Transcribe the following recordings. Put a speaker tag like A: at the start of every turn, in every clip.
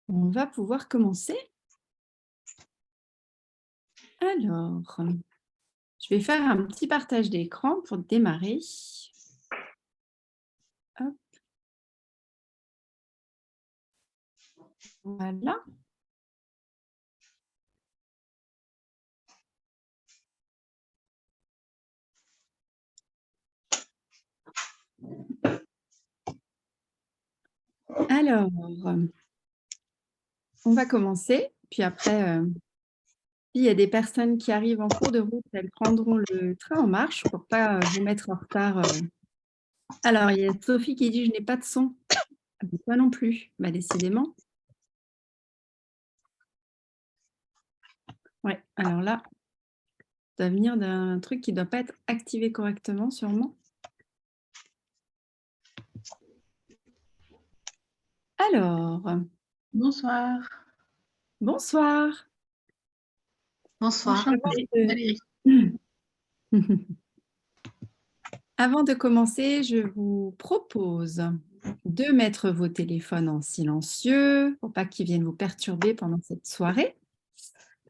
A: On va pouvoir commencer. Alors, je vais faire un petit partage d'écran pour démarrer. Hop, voilà. Alors, on va commencer. Puis après, il y a des personnes qui arrivent en cours de route, elles prendront le train en marche pour pas vous mettre en retard. Alors, il y a Sophie qui dit: «Je n'ai pas de son». Ah ben, toi non plus. Bah, décidément. Ouais, alors là, ça doit venir d'un truc qui ne doit pas être activé correctement sûrement. Alors,
B: Bonsoir.
A: bonsoir.
B: Bonsoir.
A: Enchantée
B: Valérie.
A: Avant de commencer, je vous propose de mettre vos téléphones en silencieux pour pas qu'ils viennent vous perturber pendant cette soirée.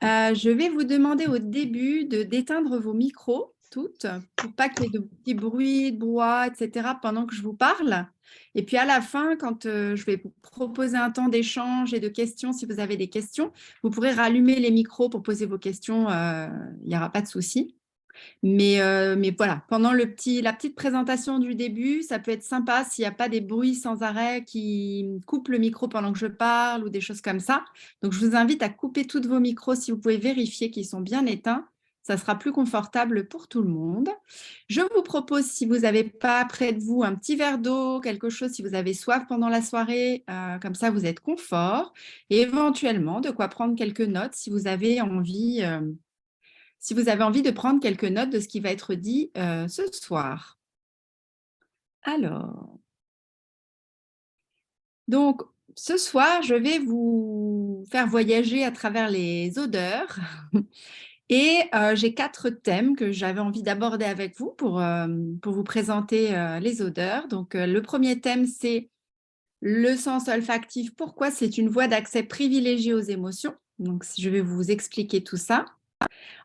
A: Je vais vous demander au début d'éteindre vos micros toutes pour pas qu'il y ait de petits bruits, de brouhaha, etc. pendant que je vous parle. Et puis à la fin, quand je vais vous proposer un temps d'échange et de questions, si vous avez des questions, vous pourrez rallumer les micros pour poser vos questions. Il n'y aura pas de souci. Mais voilà, pendant la petite présentation du début, ça peut être sympa s'il n'y a pas des bruits sans arrêt qui coupent le micro pendant que je parle ou des choses comme ça. Donc, je vous invite à couper tous vos micros si vous pouvez vérifier qu'ils sont bien éteints. Ça sera plus confortable pour tout le monde. Je vous propose, si vous n'avez pas près de vous un petit verre d'eau, quelque chose, si vous avez soif pendant la soirée, comme ça vous êtes confort. Et éventuellement, de quoi prendre quelques notes si vous avez envie de prendre quelques notes de ce qui va être dit ce soir. Alors, donc ce soir, je vais vous faire voyager à travers les odeurs et j'ai 4 thèmes que j'avais envie d'aborder avec vous pour vous présenter les odeurs. Donc le premier thème, c'est le sens olfactif, pourquoi c'est une voie d'accès privilégiée aux émotions. Donc je vais vous expliquer tout ça.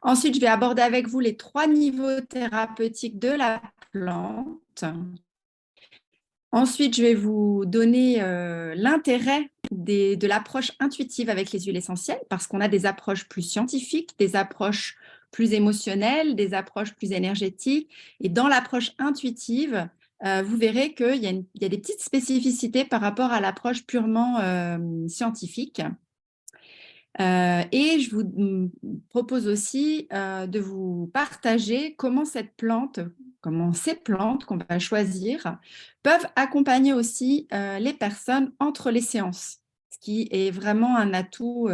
A: Ensuite, je vais aborder avec vous les 3 niveaux thérapeutiques de la plante. Ensuite, je vais vous donner l'intérêt de l'approche intuitive avec les huiles essentielles, parce qu'on a des approches plus scientifiques, des approches plus émotionnelles, des approches plus énergétiques. Et dans l'approche intuitive, vous verrez qu'il y a des petites spécificités par rapport à l'approche purement scientifique. Et je vous propose aussi de vous partager comment ces plantes qu'on va choisir peuvent accompagner aussi les personnes entre les séances, ce qui est vraiment un atout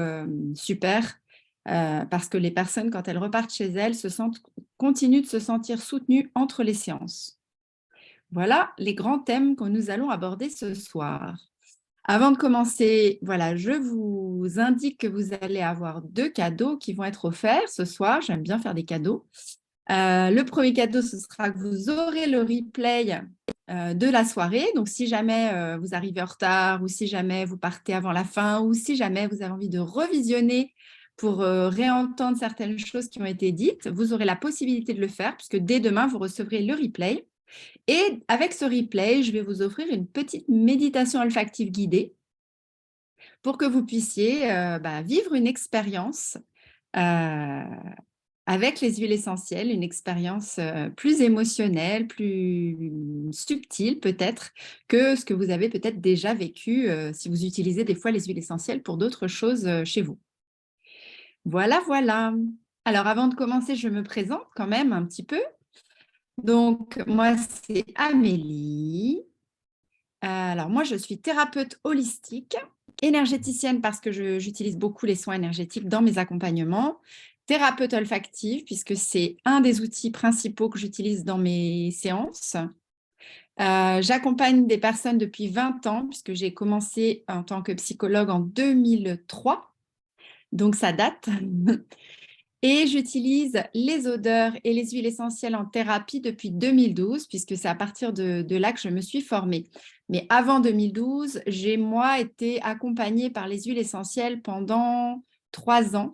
A: super parce que les personnes, quand elles repartent chez elles, continuent de se sentir soutenues entre les séances. Voilà les grands thèmes que nous allons aborder ce soir. Avant de commencer, voilà, je vous indique que vous allez avoir 2 cadeaux qui vont être offerts ce soir. J'aime bien faire des cadeaux. Le premier cadeau, ce sera que vous aurez le replay de la soirée. Donc, si jamais vous arrivez en retard ou si jamais vous partez avant la fin ou si jamais vous avez envie de revisionner pour réentendre certaines choses qui ont été dites, vous aurez la possibilité de le faire puisque dès demain, vous recevrez le replay. Et avec ce replay, je vais vous offrir une petite méditation olfactive guidée pour que vous puissiez vivre une expérience avec les huiles essentielles, une expérience plus émotionnelle, plus subtile peut-être que ce que vous avez peut-être déjà vécu si vous utilisez des fois les huiles essentielles pour d'autres choses chez vous. Voilà, voilà. Alors avant de commencer, je me présente quand même un petit peu. Donc moi, c'est Amélie. Alors moi, je suis thérapeute holistique, énergéticienne parce que j'utilise beaucoup les soins énergétiques dans mes accompagnements, thérapeute olfactive puisque c'est un des outils principaux que j'utilise dans mes séances. J'accompagne des personnes depuis 20 ans puisque j'ai commencé en tant que psychologue en 2003, donc ça date. Et j'utilise les odeurs et les huiles essentielles en thérapie depuis 2012, puisque c'est à partir de là que je me suis formée. Mais avant 2012, j'ai, moi, été accompagnée par les huiles essentielles pendant 3 ans.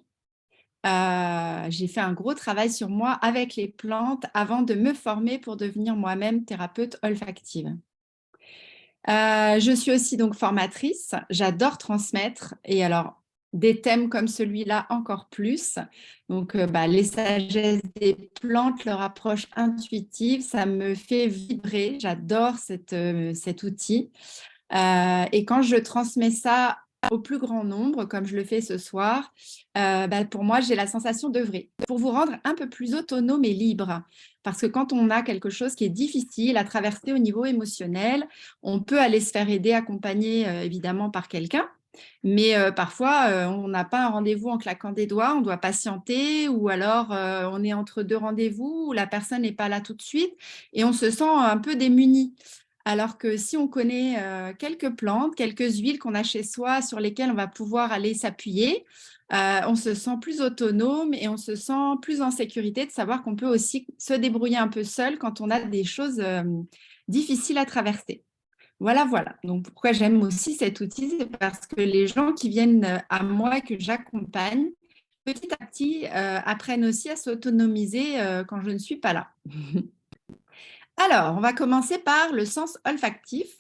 A: J'ai fait un gros travail sur moi avec les plantes avant de me former pour devenir moi-même thérapeute olfactive. Je suis aussi donc formatrice, j'adore transmettre et alors des thèmes comme celui-là encore plus. Donc les sagesses des plantes, leur approche intuitive, ça me fait vibrer, j'adore cet outil. Et quand je transmets ça au plus grand nombre, comme je le fais ce soir, pour moi, j'ai la sensation d'œuvrer pour vous rendre un peu plus autonome et libre. Parce que quand on a quelque chose qui est difficile à traverser au niveau émotionnel, on peut aller se faire aider, accompagner évidemment par quelqu'un. Mais parfois, on n'a pas un rendez-vous en claquant des doigts, on doit patienter, ou alors on est entre 2 rendez-vous, où la personne n'est pas là tout de suite, et on se sent un peu démuni. Alors que si on connaît quelques plantes, quelques huiles qu'on a chez soi sur lesquelles on va pouvoir aller s'appuyer, on se sent plus autonome et on se sent plus en sécurité de savoir qu'on peut aussi se débrouiller un peu seul quand on a des choses difficiles à traverser. Voilà, voilà. Donc, pourquoi j'aime aussi cet outil, c'est parce que les gens qui viennent à moi et que j'accompagne, petit à petit, apprennent aussi à s'autonomiser quand je ne suis pas là. Alors, on va commencer par le sens olfactif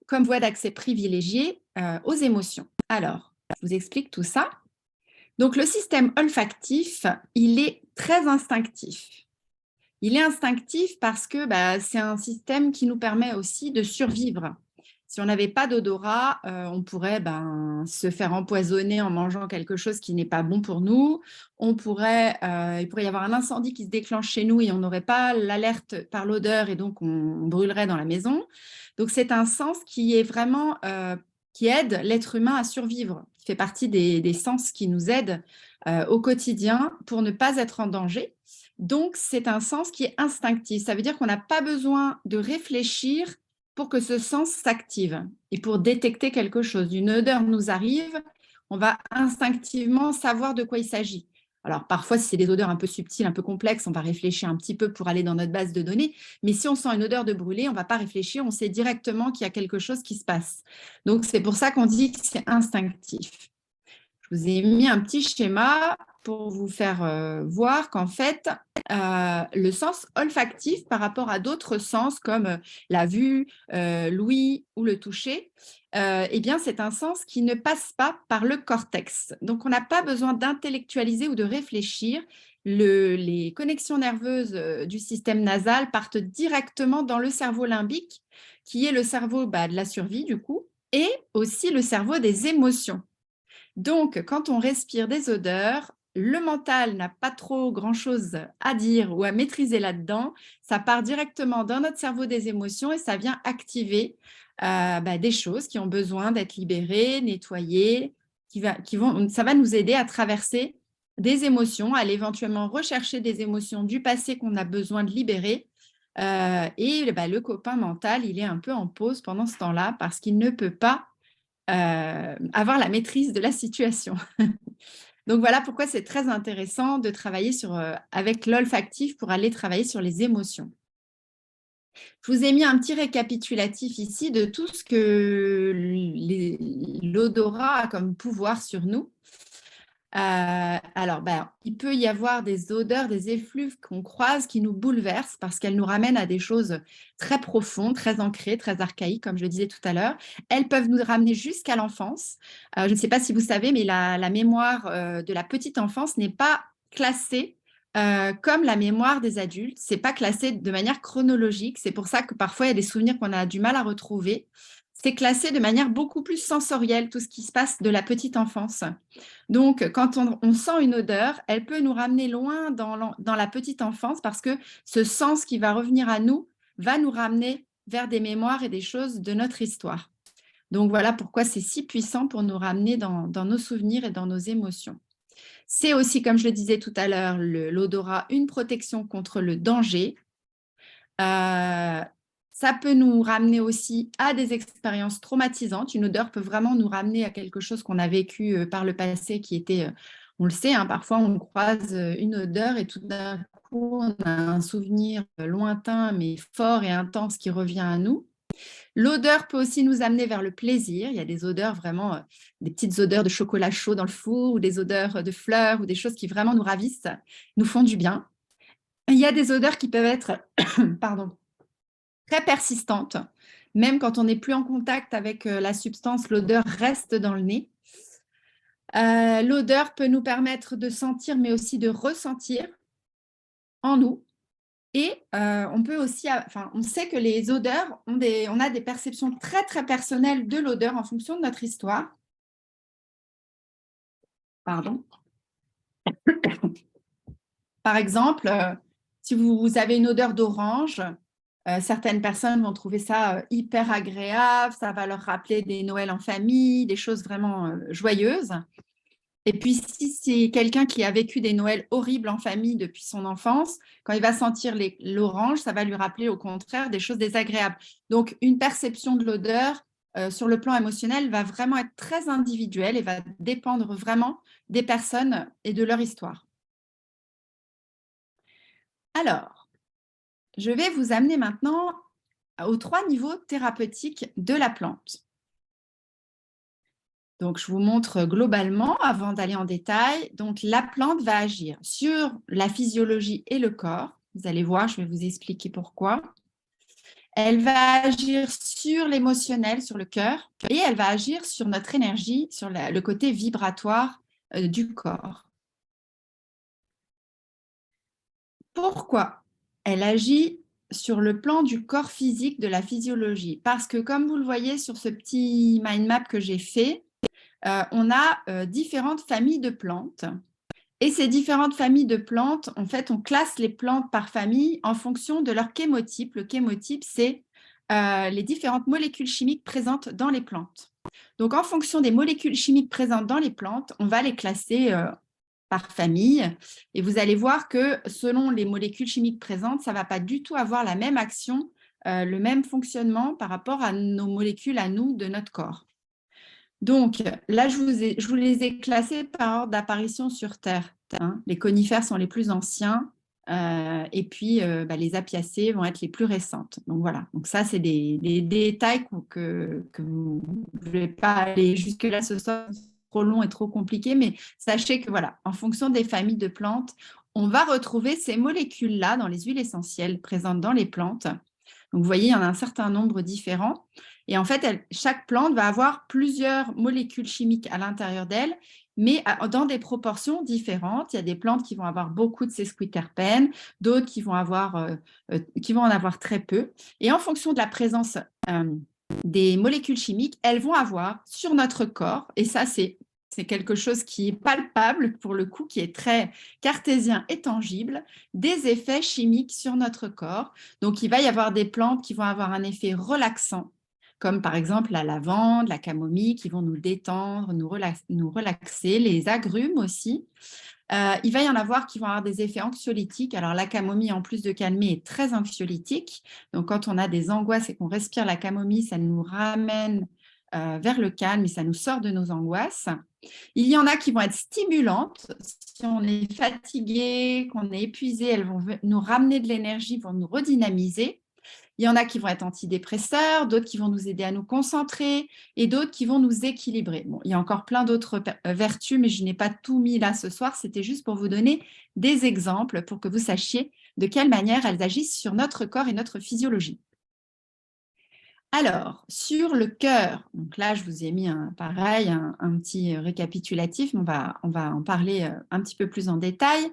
A: comme voie d'accès privilégiée aux émotions. Alors, je vous explique tout ça. Donc, le système olfactif, il est très instinctif. Il est instinctif parce que c'est un système qui nous permet aussi de survivre. Si on n'avait pas d'odorat, on pourrait se faire empoisonner en mangeant quelque chose qui n'est pas bon pour nous. Il pourrait y avoir un incendie qui se déclenche chez nous et on n'aurait pas l'alerte par l'odeur et donc on brûlerait dans la maison. Donc c'est un sens qui est vraiment qui aide l'être humain à survivre, qui fait partie des sens qui nous aident au quotidien pour ne pas être en danger. Donc, c'est un sens qui est instinctif. Ça veut dire qu'on n'a pas besoin de réfléchir pour que ce sens s'active et pour détecter quelque chose. Une odeur nous arrive, on va instinctivement savoir de quoi il s'agit. Alors, parfois, si c'est des odeurs un peu subtiles, un peu complexes, on va réfléchir un petit peu pour aller dans notre base de données. Mais si on sent une odeur de brûlé, on ne va pas réfléchir, on sait directement qu'il y a quelque chose qui se passe. Donc, c'est pour ça qu'on dit que c'est instinctif. Je vous ai mis un petit schéma pour vous faire voir qu'en fait, le sens olfactif par rapport à d'autres sens comme la vue, l'ouïe ou le toucher, eh bien, c'est un sens qui ne passe pas par le cortex. Donc, on n'a pas besoin d'intellectualiser ou de réfléchir. Les connexions nerveuses du système nasal partent directement dans le cerveau limbique, qui est le cerveau de la survie, du coup, et aussi le cerveau des émotions. Donc, quand on respire des odeurs, le mental n'a pas trop grand-chose à dire ou à maîtriser là-dedans. Ça part directement dans notre cerveau des émotions et ça vient activer des choses qui ont besoin d'être libérées, nettoyées, ça va nous aider à traverser des émotions, à aller éventuellement rechercher des émotions du passé qu'on a besoin de libérer. Le copain mental, il est un peu en pause pendant ce temps-là parce qu'il ne peut pas avoir la maîtrise de la situation. Donc voilà pourquoi c'est très intéressant de travailler avec l'olfactif pour aller travailler sur les émotions. Je vous ai mis un petit récapitulatif ici de tout ce que l'odorat a comme pouvoir sur nous. Il peut y avoir des odeurs, des effluves qu'on croise qui nous bouleversent parce qu'elles nous ramènent à des choses très profondes, très ancrées, très archaïques, comme je le disais tout à l'heure. Elles peuvent nous ramener jusqu'à l'enfance. Je ne sais pas si vous savez, mais la mémoire de la petite enfance n'est pas classée comme la mémoire des adultes. C'est pas classé de manière chronologique. C'est pour ça que parfois, il y a des souvenirs qu'on a du mal à retrouver. C'est classé de manière beaucoup plus sensorielle, tout ce qui se passe de la petite enfance. Donc, quand on sent une odeur, elle peut nous ramener loin dans la petite enfance parce que ce sens qui va revenir à nous va nous ramener vers des mémoires et des choses de notre histoire. Donc, voilà pourquoi c'est si puissant pour nous ramener dans nos souvenirs et dans nos émotions. C'est aussi, comme je le disais tout à l'heure, l'odorat, une protection contre le danger. Ça peut nous ramener aussi à des expériences traumatisantes. Une odeur peut vraiment nous ramener à quelque chose qu'on a vécu par le passé qui était On le sait, hein, parfois on croise une odeur et tout d'un coup, on a un souvenir lointain mais fort et intense qui revient à nous. L'odeur peut aussi nous amener vers le plaisir. Il y a des odeurs vraiment, des petites odeurs de chocolat chaud dans le four ou des odeurs de fleurs ou des choses qui vraiment nous ravissent, nous font du bien. Il y a des odeurs qui peuvent être pardon, très persistantes. Même quand on n'est plus en contact avec la substance, l'odeur reste dans le nez. L'odeur peut nous permettre de sentir, mais aussi de ressentir en nous. Et on peut aussi, on sait que les odeurs, on a des perceptions très, très personnelles de l'odeur en fonction de notre histoire. Pardon. Par exemple, si vous avez une odeur d'orange, certaines personnes vont trouver ça hyper agréable, ça va leur rappeler des Noëls en famille, des choses vraiment joyeuses. Et puis, si c'est quelqu'un qui a vécu des Noëls horribles en famille depuis son enfance, quand il va sentir l'orange, ça va lui rappeler au contraire des choses désagréables. Donc, une perception de l'odeur sur le plan émotionnel va vraiment être très individuelle et va dépendre vraiment des personnes et de leur histoire. Alors, je vais vous amener maintenant aux 3 niveaux thérapeutiques de la plante. Donc, je vous montre globalement avant d'aller en détail. Donc, la plante va agir sur la physiologie et le corps. Vous allez voir, je vais vous expliquer pourquoi. Elle va agir sur l'émotionnel, sur le cœur, et elle va agir sur notre énergie, sur le côté vibratoire du corps. Pourquoi elle agit sur le plan du corps physique, de la physiologie? Parce que, comme vous le voyez sur ce petit mind map que j'ai fait, on a différentes familles de plantes. Et ces différentes familles de plantes, en fait, on classe les plantes par famille en fonction de leur chémotype. Le chémotype, c'est les différentes molécules chimiques présentes dans les plantes. Donc, en fonction des molécules chimiques présentes dans les plantes, on va les classer par famille. Et vous allez voir que selon les molécules chimiques présentes, ça ne va pas du tout avoir la même action, le même fonctionnement par rapport à nos molécules à nous de notre corps. Donc, là, je vous les ai classés par ordre d'apparition sur Terre. Hein. Les conifères sont les plus anciens et puis les apiacées vont être les plus récentes. Donc, voilà. Donc, ça, c'est des détails que vous ne voulez pas aller jusque-là ce soir, c'est trop long et trop compliqué, mais sachez que, voilà, en fonction des familles de plantes, on va retrouver ces molécules-là dans les huiles essentielles présentes dans les plantes. Donc, vous voyez, il y en a un certain nombre différents. Et en fait, chaque plante va avoir plusieurs molécules chimiques à l'intérieur d'elle, mais dans des proportions différentes. Il y a des plantes qui vont avoir beaucoup de sesquiterpènes, d'autres qui vont en avoir très peu. Et en fonction de la présence des molécules chimiques, elles vont avoir sur notre corps, et ça, c'est quelque chose qui est palpable pour le coup, qui est très cartésien et tangible, des effets chimiques sur notre corps. Donc, il va y avoir des plantes qui vont avoir un effet relaxant, comme par exemple la lavande, la camomille, qui vont nous détendre, nous relaxer, les agrumes aussi. Il va y en avoir qui vont avoir des effets anxiolytiques. Alors, la camomille, en plus de calmer, est très anxiolytique. Donc, quand on a des angoisses et qu'on respire la camomille, ça nous ramène vers le calme et ça nous sort de nos angoisses. Il y en a qui vont être stimulantes. Si on est fatigué, qu'on est épuisé, elles vont nous ramener de l'énergie, vont nous redynamiser. Il y en a qui vont être antidépresseurs, d'autres qui vont nous aider à nous concentrer et d'autres qui vont nous équilibrer. Bon, il y a encore plein d'autres vertus, mais je n'ai pas tout mis là ce soir. C'était juste pour vous donner des exemples pour que vous sachiez de quelle manière elles agissent sur notre corps et notre physiologie. Alors, sur le cœur, donc là, je vous ai mis un petit récapitulatif, mais on va en parler un petit peu plus en détail.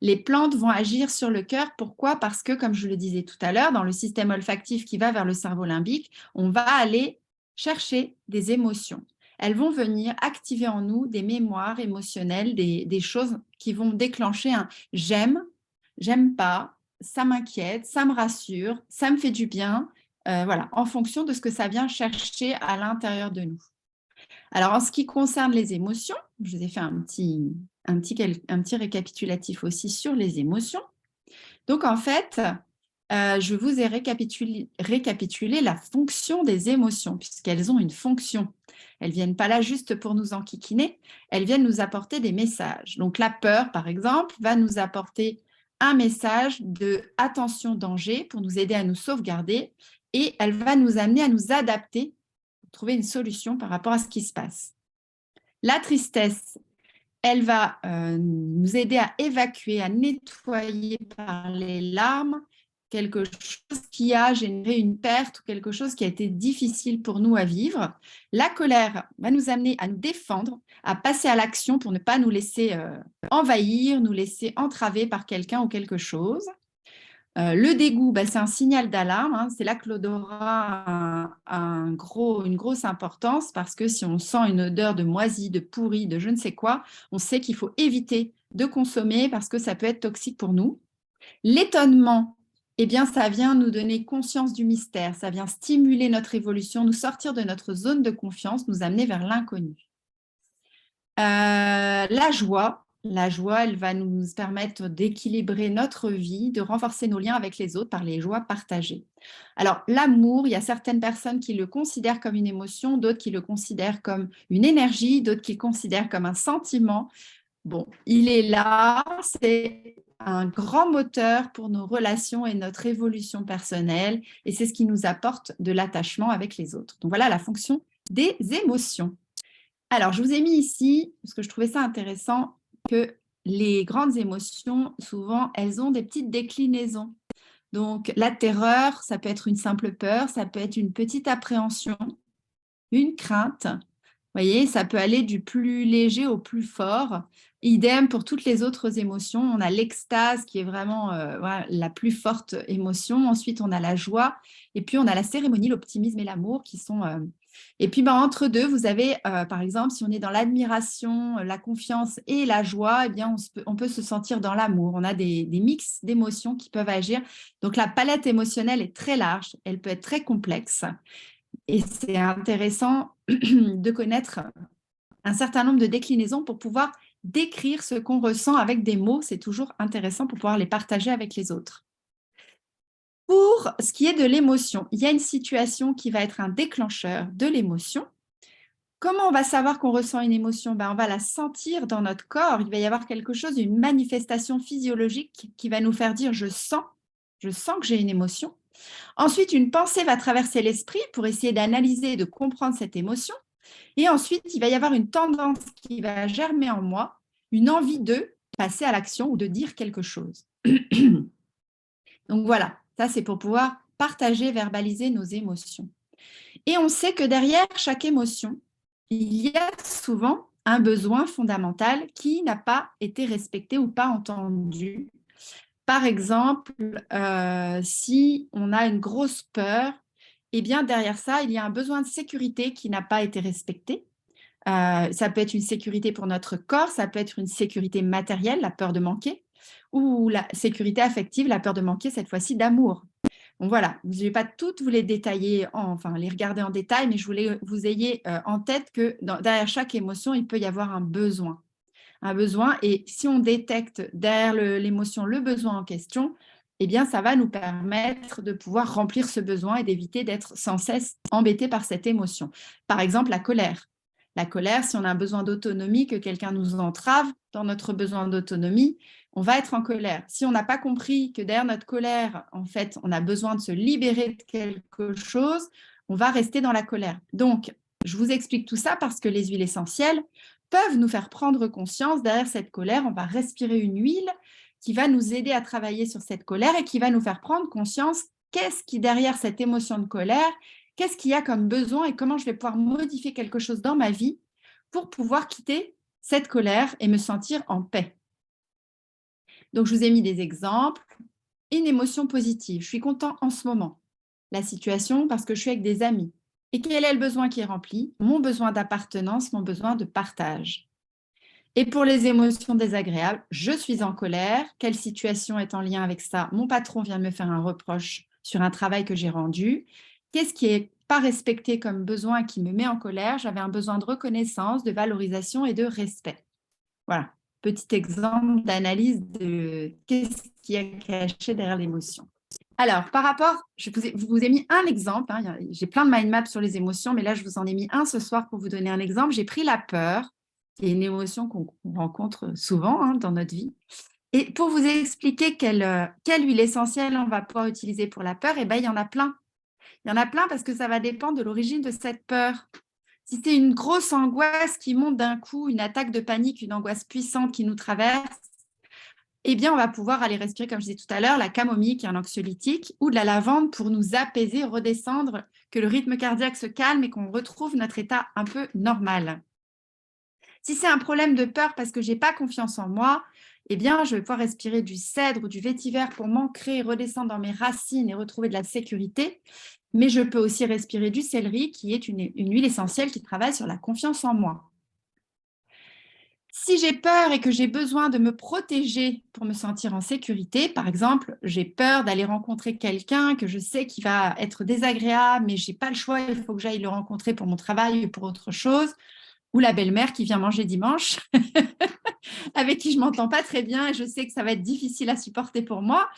A: Les plantes vont agir sur le cœur. Pourquoi? Parce que, comme je le disais tout à l'heure, dans le système olfactif qui va vers le cerveau limbique, on va aller chercher des émotions. Elles vont venir activer en nous des mémoires émotionnelles, des choses qui vont déclencher un « j'aime »,« j'aime pas »,« ça m'inquiète »,« ça me rassure »,« ça me fait du bien ». Voilà, en fonction de ce que ça vient chercher à l'intérieur de nous. Alors, en ce qui concerne les émotions, je vous ai fait un petit récapitulatif aussi sur les émotions. Donc, en fait, je vous ai récapitulé la fonction des émotions, puisqu'elles ont une fonction. Elles ne viennent pas là juste pour nous enquiquiner, elles viennent nous apporter des messages. Donc la peur, par exemple, va nous apporter un message de attention, danger pour nous aider à nous sauvegarder et elle va nous amener à nous adapter pour trouver une solution par rapport à ce qui se passe. La tristesse, elle va nous aider à évacuer, à nettoyer par les larmes quelque chose qui a généré une perte ou quelque chose qui a été difficile pour nous à vivre. La colère va nous amener à nous défendre, à passer à l'action pour ne pas nous laisser envahir, nous laisser entraver par quelqu'un ou quelque chose. Le dégoût, c'est un signal d'alarme. Hein. C'est là que l'odorat a une grosse importance parce que si on sent une odeur de moisi, de pourri, de je ne sais quoi, on sait qu'il faut éviter de consommer parce que ça peut être toxique pour nous. L'étonnement, eh bien, ça vient nous donner conscience du mystère, ça vient stimuler notre évolution, nous sortir de notre zone de confiance, nous amener vers l'inconnu. La joie, elle va nous permettre d'équilibrer notre vie, de renforcer nos liens avec les autres par les joies partagées. Alors, l'amour, il y a certaines personnes qui le considèrent comme une émotion, d'autres qui le considèrent comme une énergie, d'autres qui le considèrent comme un sentiment. Bon, il est là, c'est un grand moteur pour nos relations et notre évolution personnelle, et c'est ce qui nous apporte de l'attachement avec les autres. Donc voilà la fonction des émotions. Alors, je vous ai mis ici, parce que je trouvais ça intéressant, que les grandes émotions, souvent, elles ont des petites déclinaisons. Donc, la terreur, ça peut être une simple peur, ça peut être une petite appréhension, une crainte. Vous voyez, ça peut aller du plus léger au plus fort. Idem pour toutes les autres émotions. On a l'extase qui est vraiment voilà, la plus forte émotion. Ensuite, on a la joie. Et puis, on a la cérémonie, l'optimisme et l'amour qui sont... Et puis, entre deux, vous avez, par exemple, si on est dans l'admiration, la confiance et la joie, eh bien, on peut se sentir dans l'amour. On a des mix d'émotions qui peuvent agir. Donc, la palette émotionnelle est très large. Elle peut être très complexe. Et c'est intéressant de connaître un certain nombre de déclinaisons pour pouvoir décrire ce qu'on ressent avec des mots. C'est toujours intéressant pour pouvoir les partager avec les autres. Pour ce qui est de l'émotion, il y a une situation qui va être un déclencheur de l'émotion. Comment on va savoir qu'on ressent une émotion? On va la sentir dans notre corps. Il va y avoir quelque chose, une manifestation physiologique qui va nous faire dire « je sens que j'ai une émotion ». Ensuite, une pensée va traverser l'esprit pour essayer d'analyser et de comprendre cette émotion. Et ensuite, il va y avoir une tendance qui va germer en moi, une envie de passer à l'action ou de dire quelque chose. Donc voilà, ça c'est pour pouvoir partager, verbaliser nos émotions. Et on sait que derrière chaque émotion, il y a souvent un besoin fondamental qui n'a pas été respecté ou pas entendu. Par exemple, si on a une grosse peur, eh bien derrière ça, il y a un besoin de sécurité qui n'a pas été respecté. Ça peut être une sécurité pour notre corps, ça peut être une sécurité matérielle, la peur de manquer, ou la sécurité affective, la peur de manquer, cette fois-ci d'amour. Donc voilà, je ne vais pas toutes vous les détailler, les regarder en détail, mais je voulais que vous ayez en tête que derrière chaque émotion, il peut y avoir un besoin. Et si on détecte derrière l'émotion le besoin en question, eh bien, ça va nous permettre de pouvoir remplir ce besoin et d'éviter d'être sans cesse embêté par cette émotion. Par exemple, la colère. La colère, si on a un besoin d'autonomie, que quelqu'un nous entrave dans notre besoin d'autonomie, on va être en colère. Si on n'a pas compris que derrière notre colère, en fait, on a besoin de se libérer de quelque chose, on va rester dans la colère. Donc, je vous explique tout ça parce que les huiles essentielles peuvent nous faire prendre conscience derrière cette colère. On va respirer une huile qui va nous aider à travailler sur cette colère et qui va nous faire prendre conscience qu'est-ce qui derrière cette émotion de colère, qu'est-ce qu'il y a comme besoin et comment je vais pouvoir modifier quelque chose dans ma vie pour pouvoir quitter cette colère et me sentir en paix. Donc, je vous ai mis des exemples. Une émotion positive. Je suis content en ce moment. La situation parce que je suis avec des amis. Et quel est le besoin qui est rempli? Mon besoin d'appartenance, mon besoin de partage. Et pour les émotions désagréables, je suis en colère. Quelle situation est en lien avec ça? Mon patron vient de me faire un reproche sur un travail que j'ai rendu. Qu'est-ce qui n'est pas respecté comme besoin qui me met en colère? J'avais un besoin de reconnaissance, de valorisation et de respect. Voilà, petit exemple d'analyse de qu'est-ce qui est caché derrière l'émotion. Alors, par rapport, je vous ai mis un exemple. Hein, j'ai plein de mind maps sur les émotions, mais là, je vous en ai mis un ce soir pour vous donner un exemple. J'ai pris la peur, qui est une émotion qu'on rencontre souvent dans notre vie. Et pour vous expliquer quelle huile essentielle on va pouvoir utiliser pour la peur, eh ben, il y en a plein. Il y en a plein parce que ça va dépendre de l'origine de cette peur. Si c'est une grosse angoisse qui monte d'un coup, une attaque de panique, une angoisse puissante qui nous traverse, eh bien, on va pouvoir aller respirer, comme je disais tout à l'heure, la camomille, qui est un anxiolytique, ou de la lavande pour nous apaiser, redescendre, que le rythme cardiaque se calme et qu'on retrouve notre état un peu normal. Si c'est un problème de peur parce que je n'ai pas confiance en moi, eh bien, je vais pouvoir respirer du cèdre ou du vétiver pour m'ancrer, redescendre dans mes racines et retrouver de la sécurité. Mais je peux aussi respirer du céleri, qui est une huile essentielle qui travaille sur la confiance en moi. Si j'ai peur et que j'ai besoin de me protéger pour me sentir en sécurité, par exemple, j'ai peur d'aller rencontrer quelqu'un que je sais qui va être désagréable, mais je n'ai pas le choix, il faut que j'aille le rencontrer pour mon travail ou pour autre chose, ou la belle-mère qui vient manger dimanche, avec qui je ne m'entends pas très bien et je sais que ça va être difficile à supporter pour moi,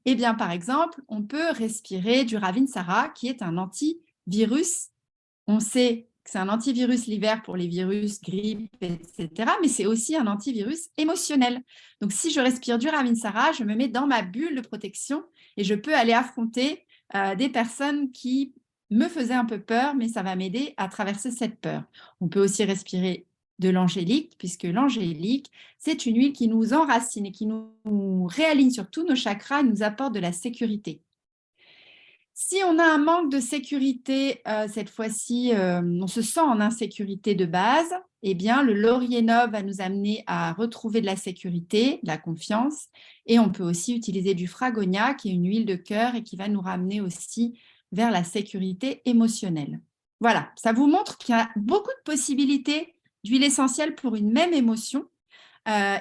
A: eh bien, par exemple, on peut respirer du Ravinsara, qui est un antivirus. On sait que c'est un antivirus l'hiver pour les virus, grippe, etc. Mais c'est aussi un antivirus émotionnel. Donc, si je respire du Ravinsara, je me mets dans ma bulle de protection et je peux aller affronter des personnes qui me faisaient un peu peur, mais ça va m'aider à traverser cette peur. On peut aussi respirer de l'angélique, puisque l'angélique, c'est une huile qui nous enracine et qui nous réaligne sur tous nos chakras et nous apporte de la sécurité. Si on a un manque de sécurité, cette fois-ci, on se sent en insécurité de base, eh bien, le laurier noble va nous amener à retrouver de la sécurité, de la confiance. Et on peut aussi utiliser du fragonia, qui est une huile de cœur et qui va nous ramener aussi vers la sécurité émotionnelle. Voilà, ça vous montre qu'il y a beaucoup de possibilités d'huile essentielle pour une même émotion.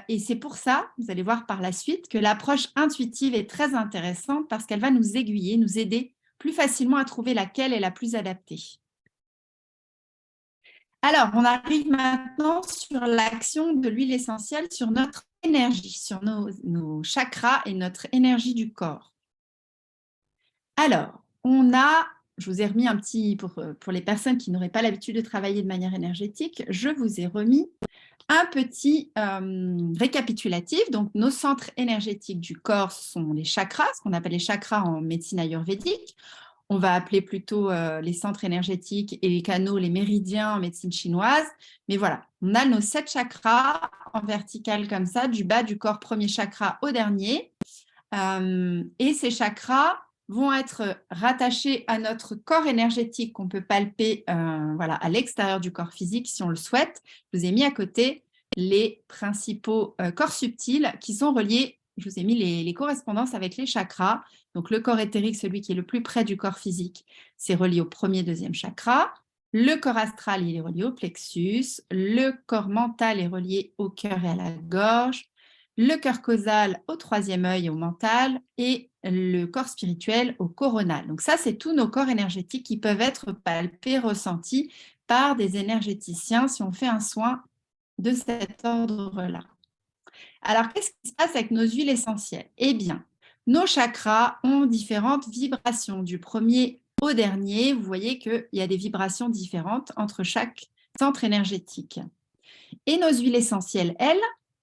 A: Et c'est pour ça, vous allez voir par la suite, que l'approche intuitive est très intéressante parce qu'elle va nous aiguiller, nous aider plus facilement à trouver laquelle est la plus adaptée. Alors, on arrive maintenant sur l'action de l'huile essentielle sur notre énergie, sur nos chakras et notre énergie du corps. Alors, je vous ai remis un petit, pour les personnes qui n'auraient pas l'habitude de travailler de manière énergétique, je vous ai remis un petit récapitulatif. Donc, nos centres énergétiques du corps sont les chakras, ce qu'on appelle les chakras en médecine ayurvédique. On va appeler plutôt les centres énergétiques et les canaux, les méridiens en médecine chinoise. Mais voilà, on a nos 7 chakras en vertical comme ça, du bas du corps, premier chakra au dernier. Et ces chakras vont être rattachés à notre corps énergétique qu'on peut palper à l'extérieur du corps physique si on le souhaite. Je vous ai mis à côté les principaux corps subtils qui sont reliés. Je vous ai mis les correspondances avec les chakras. Donc, le corps éthérique, celui qui est le plus près du corps physique, c'est relié au premier, deuxième chakra. Le corps astral, il est relié au plexus. Le corps mental est relié au cœur et à la gorge. Le cœur causal au troisième œil et au mental. Et le corps spirituel au coronal. Donc, ça, c'est tous nos corps énergétiques qui peuvent être palpés, ressentis par des énergéticiens si on fait un soin de cet ordre-là. Alors, qu'est-ce qui se passe avec nos huiles essentielles? Eh bien, nos chakras ont différentes vibrations. Du premier au dernier, vous voyez qu'il y a des vibrations différentes entre chaque centre énergétique. Et nos huiles essentielles, elles,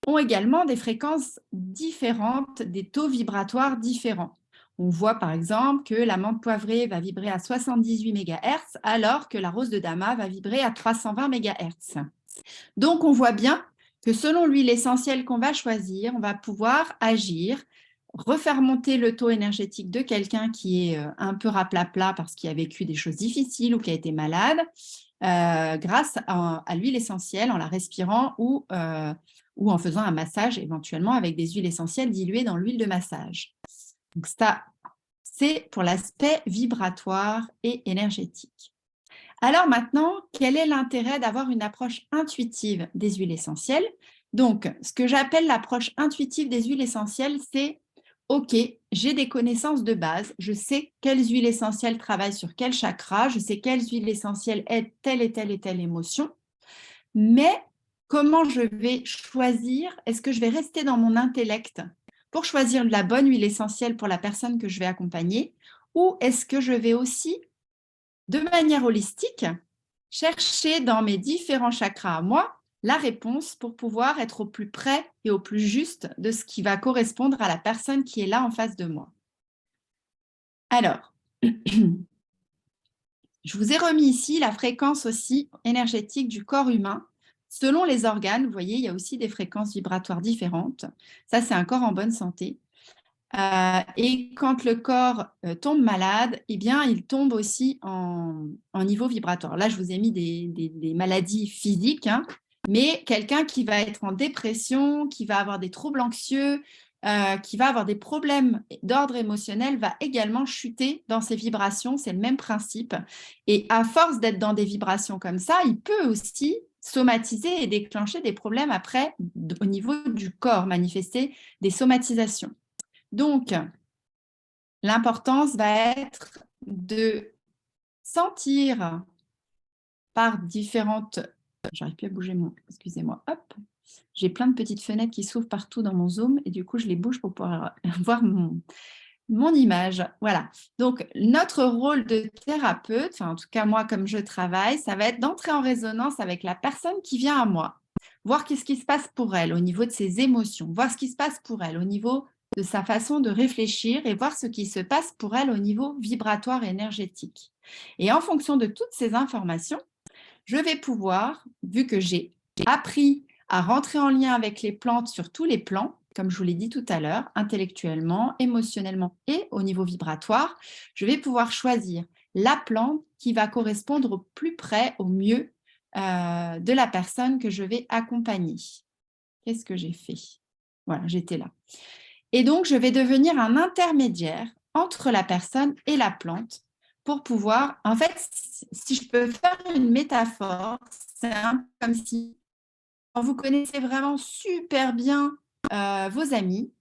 A: ont également des fréquences différentes, des taux vibratoires différents. On voit par exemple que la menthe poivrée va vibrer à 78 MHz alors que la rose de Dama va vibrer à 320 MHz. Donc, on voit bien que selon l'huile essentielle qu'on va choisir, on va pouvoir agir, refaire monter le taux énergétique de quelqu'un qui est un peu raplapla parce qu'il a vécu des choses difficiles ou qui a été malade, grâce à l'huile essentielle, en la respirant ou en faisant un massage éventuellement avec des huiles essentielles diluées dans l'huile de massage. Donc ça, c'est pour l'aspect vibratoire et énergétique. Alors maintenant, quel est l'intérêt d'avoir une approche intuitive des huiles essentielles? Donc, ce que j'appelle l'approche intuitive des huiles essentielles, c'est OK, j'ai des connaissances de base, je sais quelles huiles essentielles travaillent sur quel chakra, je sais quelles huiles essentielles aident telle et telle et telle émotion, mais comment je vais choisir? Est-ce que je vais rester dans mon intellect pour choisir la bonne huile essentielle pour la personne que je vais accompagner? Ou est-ce que je vais aussi, de manière holistique, chercher dans mes différents chakras à moi la réponse pour pouvoir être au plus près et au plus juste de ce qui va correspondre à la personne qui est là en face de moi? Alors, je vous ai remis ici la fréquence aussi énergétique du corps humain. Selon les organes, vous voyez, il y a aussi des fréquences vibratoires différentes. Ça, c'est un corps en bonne santé. Et quand le corps tombe malade, eh bien, il tombe aussi en niveau vibratoire. Là, je vous ai mis des maladies physiques, hein, mais quelqu'un qui va être en dépression, qui va avoir des troubles anxieux, qui va avoir des problèmes d'ordre émotionnel, va également chuter dans ses vibrations. C'est le même principe. Et à force d'être dans des vibrations comme ça, il peut aussi somatiser et déclencher des problèmes après au niveau du corps, manifester des somatisations. Donc, l'importance va être de sentir par différentes... J'arrive plus à bouger mon... Excusez-moi, hop. J'ai plein de petites fenêtres qui s'ouvrent partout dans mon Zoom et du coup, je les bouge pour pouvoir voir mon image. Voilà. Donc, notre rôle de thérapeute, enfin, en tout cas, moi, comme je travaille, ça va être d'entrer en résonance avec la personne qui vient à moi, voir qu'est-ce qui se passe pour elle au niveau de ses émotions, voir ce qui se passe pour elle au niveau de sa façon de réfléchir et voir ce qui se passe pour elle au niveau vibratoire et énergétique. Et en fonction de toutes ces informations, je vais pouvoir, vu que j'ai appris à rentrer en lien avec les plantes sur tous les plans, comme je vous l'ai dit tout à l'heure, intellectuellement, émotionnellement et au niveau vibratoire, je vais pouvoir choisir la plante qui va correspondre au plus près, au mieux de la personne que je vais accompagner. Qu'est-ce que j'ai fait? Voilà, j'étais là. Et donc, je vais devenir un intermédiaire entre la personne et la plante pour pouvoir, en fait, si je peux faire une métaphore, c'est un peu comme si quand vous connaissez vraiment super bien vos amis,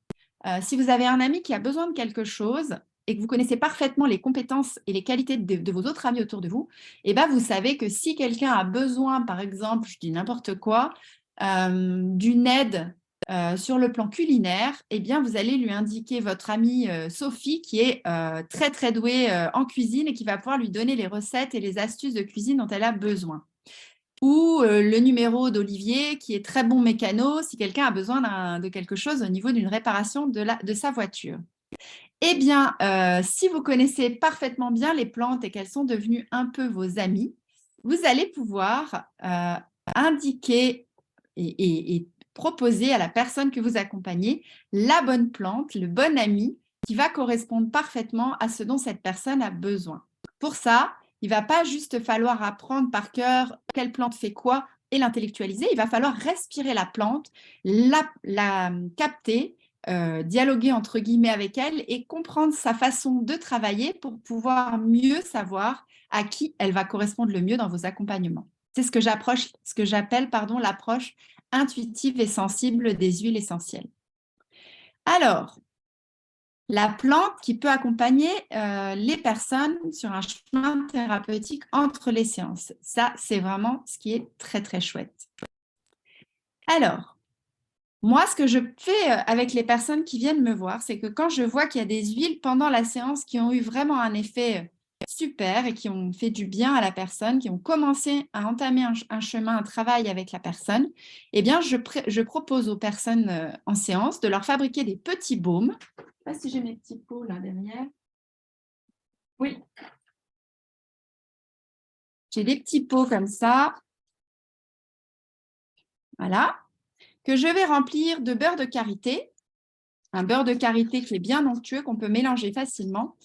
A: si vous avez un ami qui a besoin de quelque chose et que vous connaissez parfaitement les compétences et les qualités de vos autres amis autour de vous, eh ben, vous savez que si quelqu'un a besoin, par exemple, je dis n'importe quoi, d'une aide sur le plan culinaire, eh bien, vous allez lui indiquer votre amie Sophie qui est très, très douée en cuisine et qui va pouvoir lui donner les recettes et les astuces de cuisine dont elle a besoin. Ou le numéro d'Olivier qui est très bon mécano si quelqu'un a besoin de quelque chose au niveau d'une réparation de sa voiture. Eh bien, si vous connaissez parfaitement bien les plantes et qu'elles sont devenues un peu vos amies, vous allez pouvoir indiquer et proposer à la personne que vous accompagnez la bonne plante, le bon ami qui va correspondre parfaitement à ce dont cette personne a besoin. Pour ça, il ne va pas juste falloir apprendre par cœur quelle plante fait quoi et l'intellectualiser, il va falloir respirer la plante, la capter, dialoguer entre guillemets avec elle et comprendre sa façon de travailler pour pouvoir mieux savoir à qui elle va correspondre le mieux dans vos accompagnements. C'est ce que j'appelle l'approche intuitive et sensible des huiles essentielles. Alors, la plante qui peut accompagner les personnes sur un chemin thérapeutique entre les séances. Ça, c'est vraiment ce qui est très, très chouette. Alors, moi, ce que je fais avec les personnes qui viennent me voir, c'est que quand je vois qu'il y a des huiles pendant la séance qui ont eu vraiment un effet super et qui ont fait du bien à la personne, qui ont commencé à entamer un chemin, un travail avec la personne, eh bien, je propose aux personnes en séance de leur fabriquer des petits baumes. Je ne sais pas si j'ai mes petits pots là derrière. Oui. J'ai des petits pots comme ça. Voilà. Que je vais remplir de beurre de karité. Un beurre de karité qui est bien onctueux, qu'on peut mélanger facilement.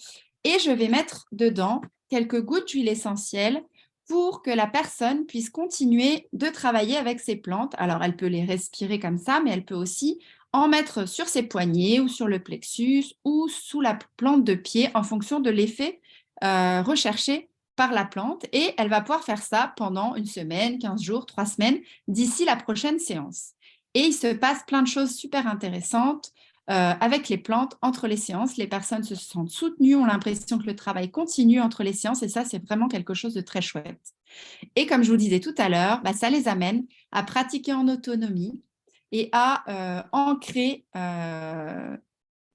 A: Et je vais mettre dedans quelques gouttes d'huile essentielle pour que la personne puisse continuer de travailler avec ses plantes. Alors, elle peut les respirer comme ça, mais elle peut aussi en mettre sur ses poignets ou sur le plexus ou sous la plante de pied en fonction de l'effet recherché par la plante. Et elle va pouvoir faire ça pendant une semaine, 15 jours, 3 semaines, d'ici la prochaine séance. Et il se passe plein de choses super intéressantes. Avec les plantes entre les séances. Les personnes se sentent soutenues, ont l'impression que le travail continue entre les séances et ça, c'est vraiment quelque chose de très chouette. Et comme je vous disais tout à l'heure, ça les amène à pratiquer en autonomie et à ancrer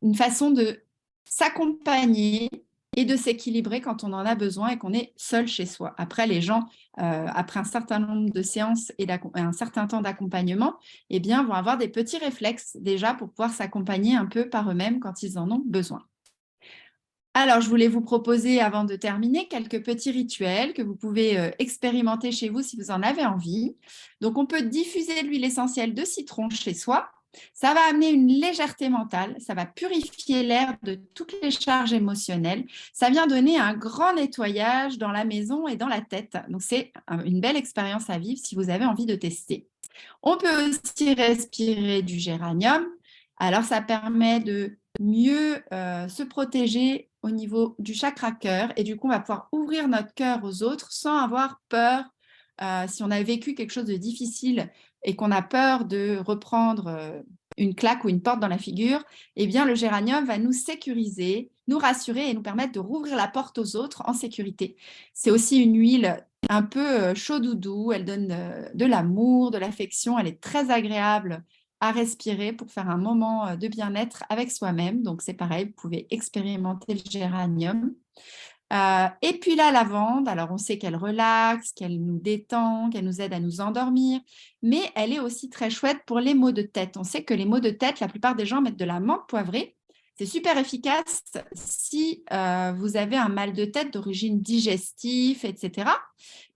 A: une façon de s'accompagner et de s'équilibrer quand on en a besoin et qu'on est seul chez soi. Après, les gens, après un certain nombre de séances et un certain temps d'accompagnement, eh bien, vont avoir des petits réflexes déjà pour pouvoir s'accompagner un peu par eux-mêmes quand ils en ont besoin. Alors, je voulais vous proposer, avant de terminer, quelques petits rituels que vous pouvez expérimenter chez vous si vous en avez envie. Donc, on peut diffuser l'huile essentielle de citron chez soi. Ça va amener une légèreté mentale, ça va purifier l'air de toutes les charges émotionnelles. Ça vient donner un grand nettoyage dans la maison et dans la tête. Donc, c'est une belle expérience à vivre si vous avez envie de tester. On peut aussi respirer du géranium. Alors, ça permet de mieux se protéger au niveau du chakra cœur et du coup, on va pouvoir ouvrir notre cœur aux autres sans avoir peur. Si on a vécu quelque chose de difficile et qu'on a peur de reprendre une claque ou une porte dans la figure, eh bien, le géranium va nous sécuriser, nous rassurer et nous permettre de rouvrir la porte aux autres en sécurité. C'est aussi une huile un peu chaud doudou, elle donne de l'amour, de l'affection, elle est très agréable à respirer pour faire un moment de bien-être avec soi-même. Donc, c'est pareil, vous pouvez expérimenter le géranium. Et puis la lavande, alors on sait qu'elle relaxe, qu'elle nous détend, qu'elle nous aide à nous endormir, mais elle est aussi très chouette pour les maux de tête. On sait que les maux de tête, la plupart des gens mettent de la menthe poivrée. C'est super efficace si vous avez un mal de tête d'origine digestive, etc.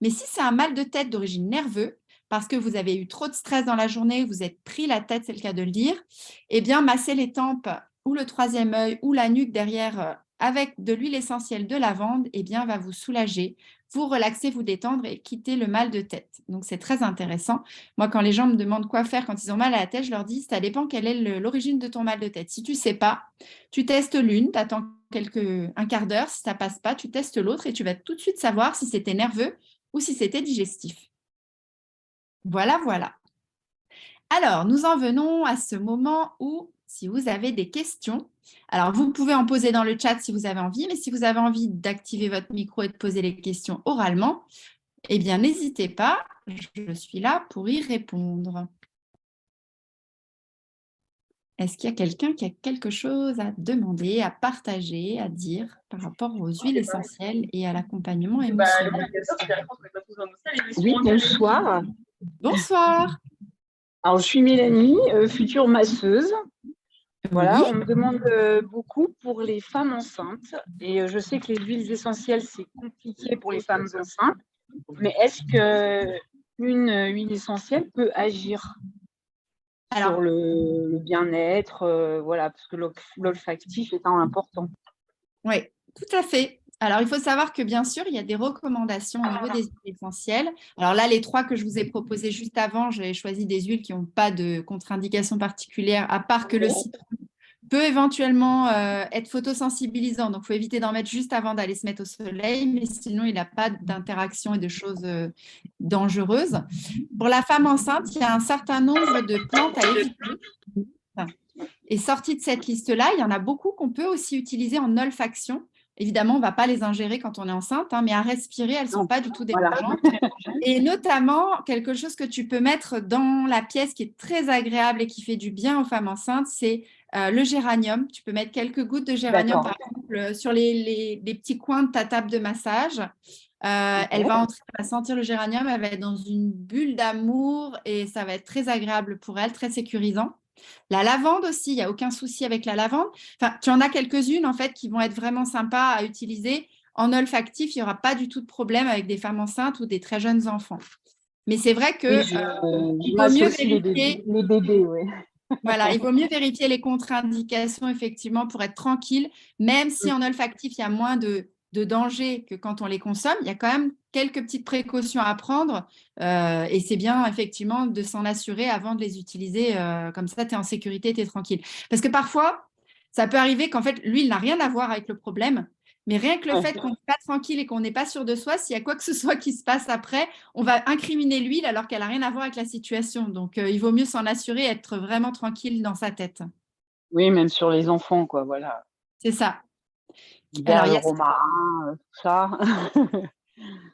A: Mais si c'est un mal de tête d'origine nerveuse, parce que vous avez eu trop de stress dans la journée, vous êtes pris la tête, c'est le cas de le dire, eh bien, masser les tempes ou le troisième œil ou la nuque derrière avec de l'huile essentielle de lavande, eh bien, va vous soulager, vous relaxer, vous détendre et quitter le mal de tête. Donc, c'est très intéressant. Moi, quand les gens me demandent quoi faire quand ils ont mal à la tête, je leur dis, ça dépend quelle est l'origine de ton mal de tête. Si tu ne sais pas, tu testes l'une, tu attends un quart d'heure. Si ça ne passe pas, tu testes l'autre et tu vas tout de suite savoir si c'était nerveux ou si c'était digestif. Voilà, voilà. Alors, nous en venons à ce moment où, si vous avez des questions, alors vous pouvez en poser dans le chat si vous avez envie, mais si vous avez envie d'activer votre micro et de poser les questions oralement, eh bien, n'hésitez pas, je suis là pour y répondre. Est-ce qu'il y a quelqu'un qui a quelque chose à demander, à partager, à dire par rapport aux huiles essentielles et à l'accompagnement émotionnel?
C: Oui, bonsoir.
A: Bonsoir.
C: Alors, je suis Mélanie, future masseuse. Voilà,
A: Oui.
C: on me demande beaucoup pour les femmes enceintes. Et je sais que les huiles essentielles, c'est compliqué pour les femmes enceintes. Mais est-ce qu'une huile essentielle peut agir sur le bien-être, voilà, parce que l'olfactif étant important.
A: Oui, tout à fait. Alors, il faut savoir que bien sûr, il y a des recommandations au niveau des huiles essentielles. Alors là, les 3 que je vous ai proposées juste avant, j'ai choisi des huiles qui n'ont pas de contre-indication particulière, à part que le citron peut éventuellement être photosensibilisant. Donc, il faut éviter d'en mettre juste avant d'aller se mettre au soleil, mais sinon, il n'a pas d'interaction et de choses dangereuses. Pour la femme enceinte, il y a un certain nombre de plantes à éviter. Et sorti de cette liste-là, il y en a beaucoup qu'on peut aussi utiliser en olfaction. Évidemment, on ne va pas les ingérer quand on est enceinte, mais à respirer, elles ne sont pas du tout dérangeantes. Et notamment, quelque chose que tu peux mettre dans la pièce qui est très agréable et qui fait du bien aux femmes enceintes, c'est le géranium. Tu peux mettre quelques gouttes de géranium, par exemple, sur les petits coins de ta table de massage. Elle va entrer, elle va sentir le géranium, elle va être dans une bulle d'amour et ça va être très agréable pour elle, très sécurisant. La lavande aussi, il n'y a aucun souci avec la lavande. Enfin, tu en as quelques-unes en fait qui vont être vraiment sympas à utiliser. En olfactif, il n'y aura pas du tout de problème avec des femmes enceintes ou des très jeunes enfants. Mais c'est vrai que il vaut mieux vérifier
C: les bébés, oui.
A: Voilà, il vaut mieux vérifier les contre-indications effectivement pour être tranquille, même si en olfactif, il y a moins de danger que quand on les consomme, il y a quand même quelques petites précautions à prendre et c'est bien effectivement de s'en assurer avant de les utiliser. Comme ça, tu es en sécurité, tu es tranquille. Parce que parfois, ça peut arriver qu'en fait, l'huile n'a rien à voir avec le problème, mais rien que le fait qu'on n'est pas tranquille et qu'on n'est pas sûr de soi, s'il y a quoi que ce soit qui se passe après, on va incriminer l'huile alors qu'elle n'a rien à voir avec la situation. Donc, il vaut mieux s'en assurer, être vraiment tranquille dans sa tête.
C: Oui, même sur les enfants, quoi, voilà.
A: C'est ça.
C: Alors, il y a romarin, tout ça.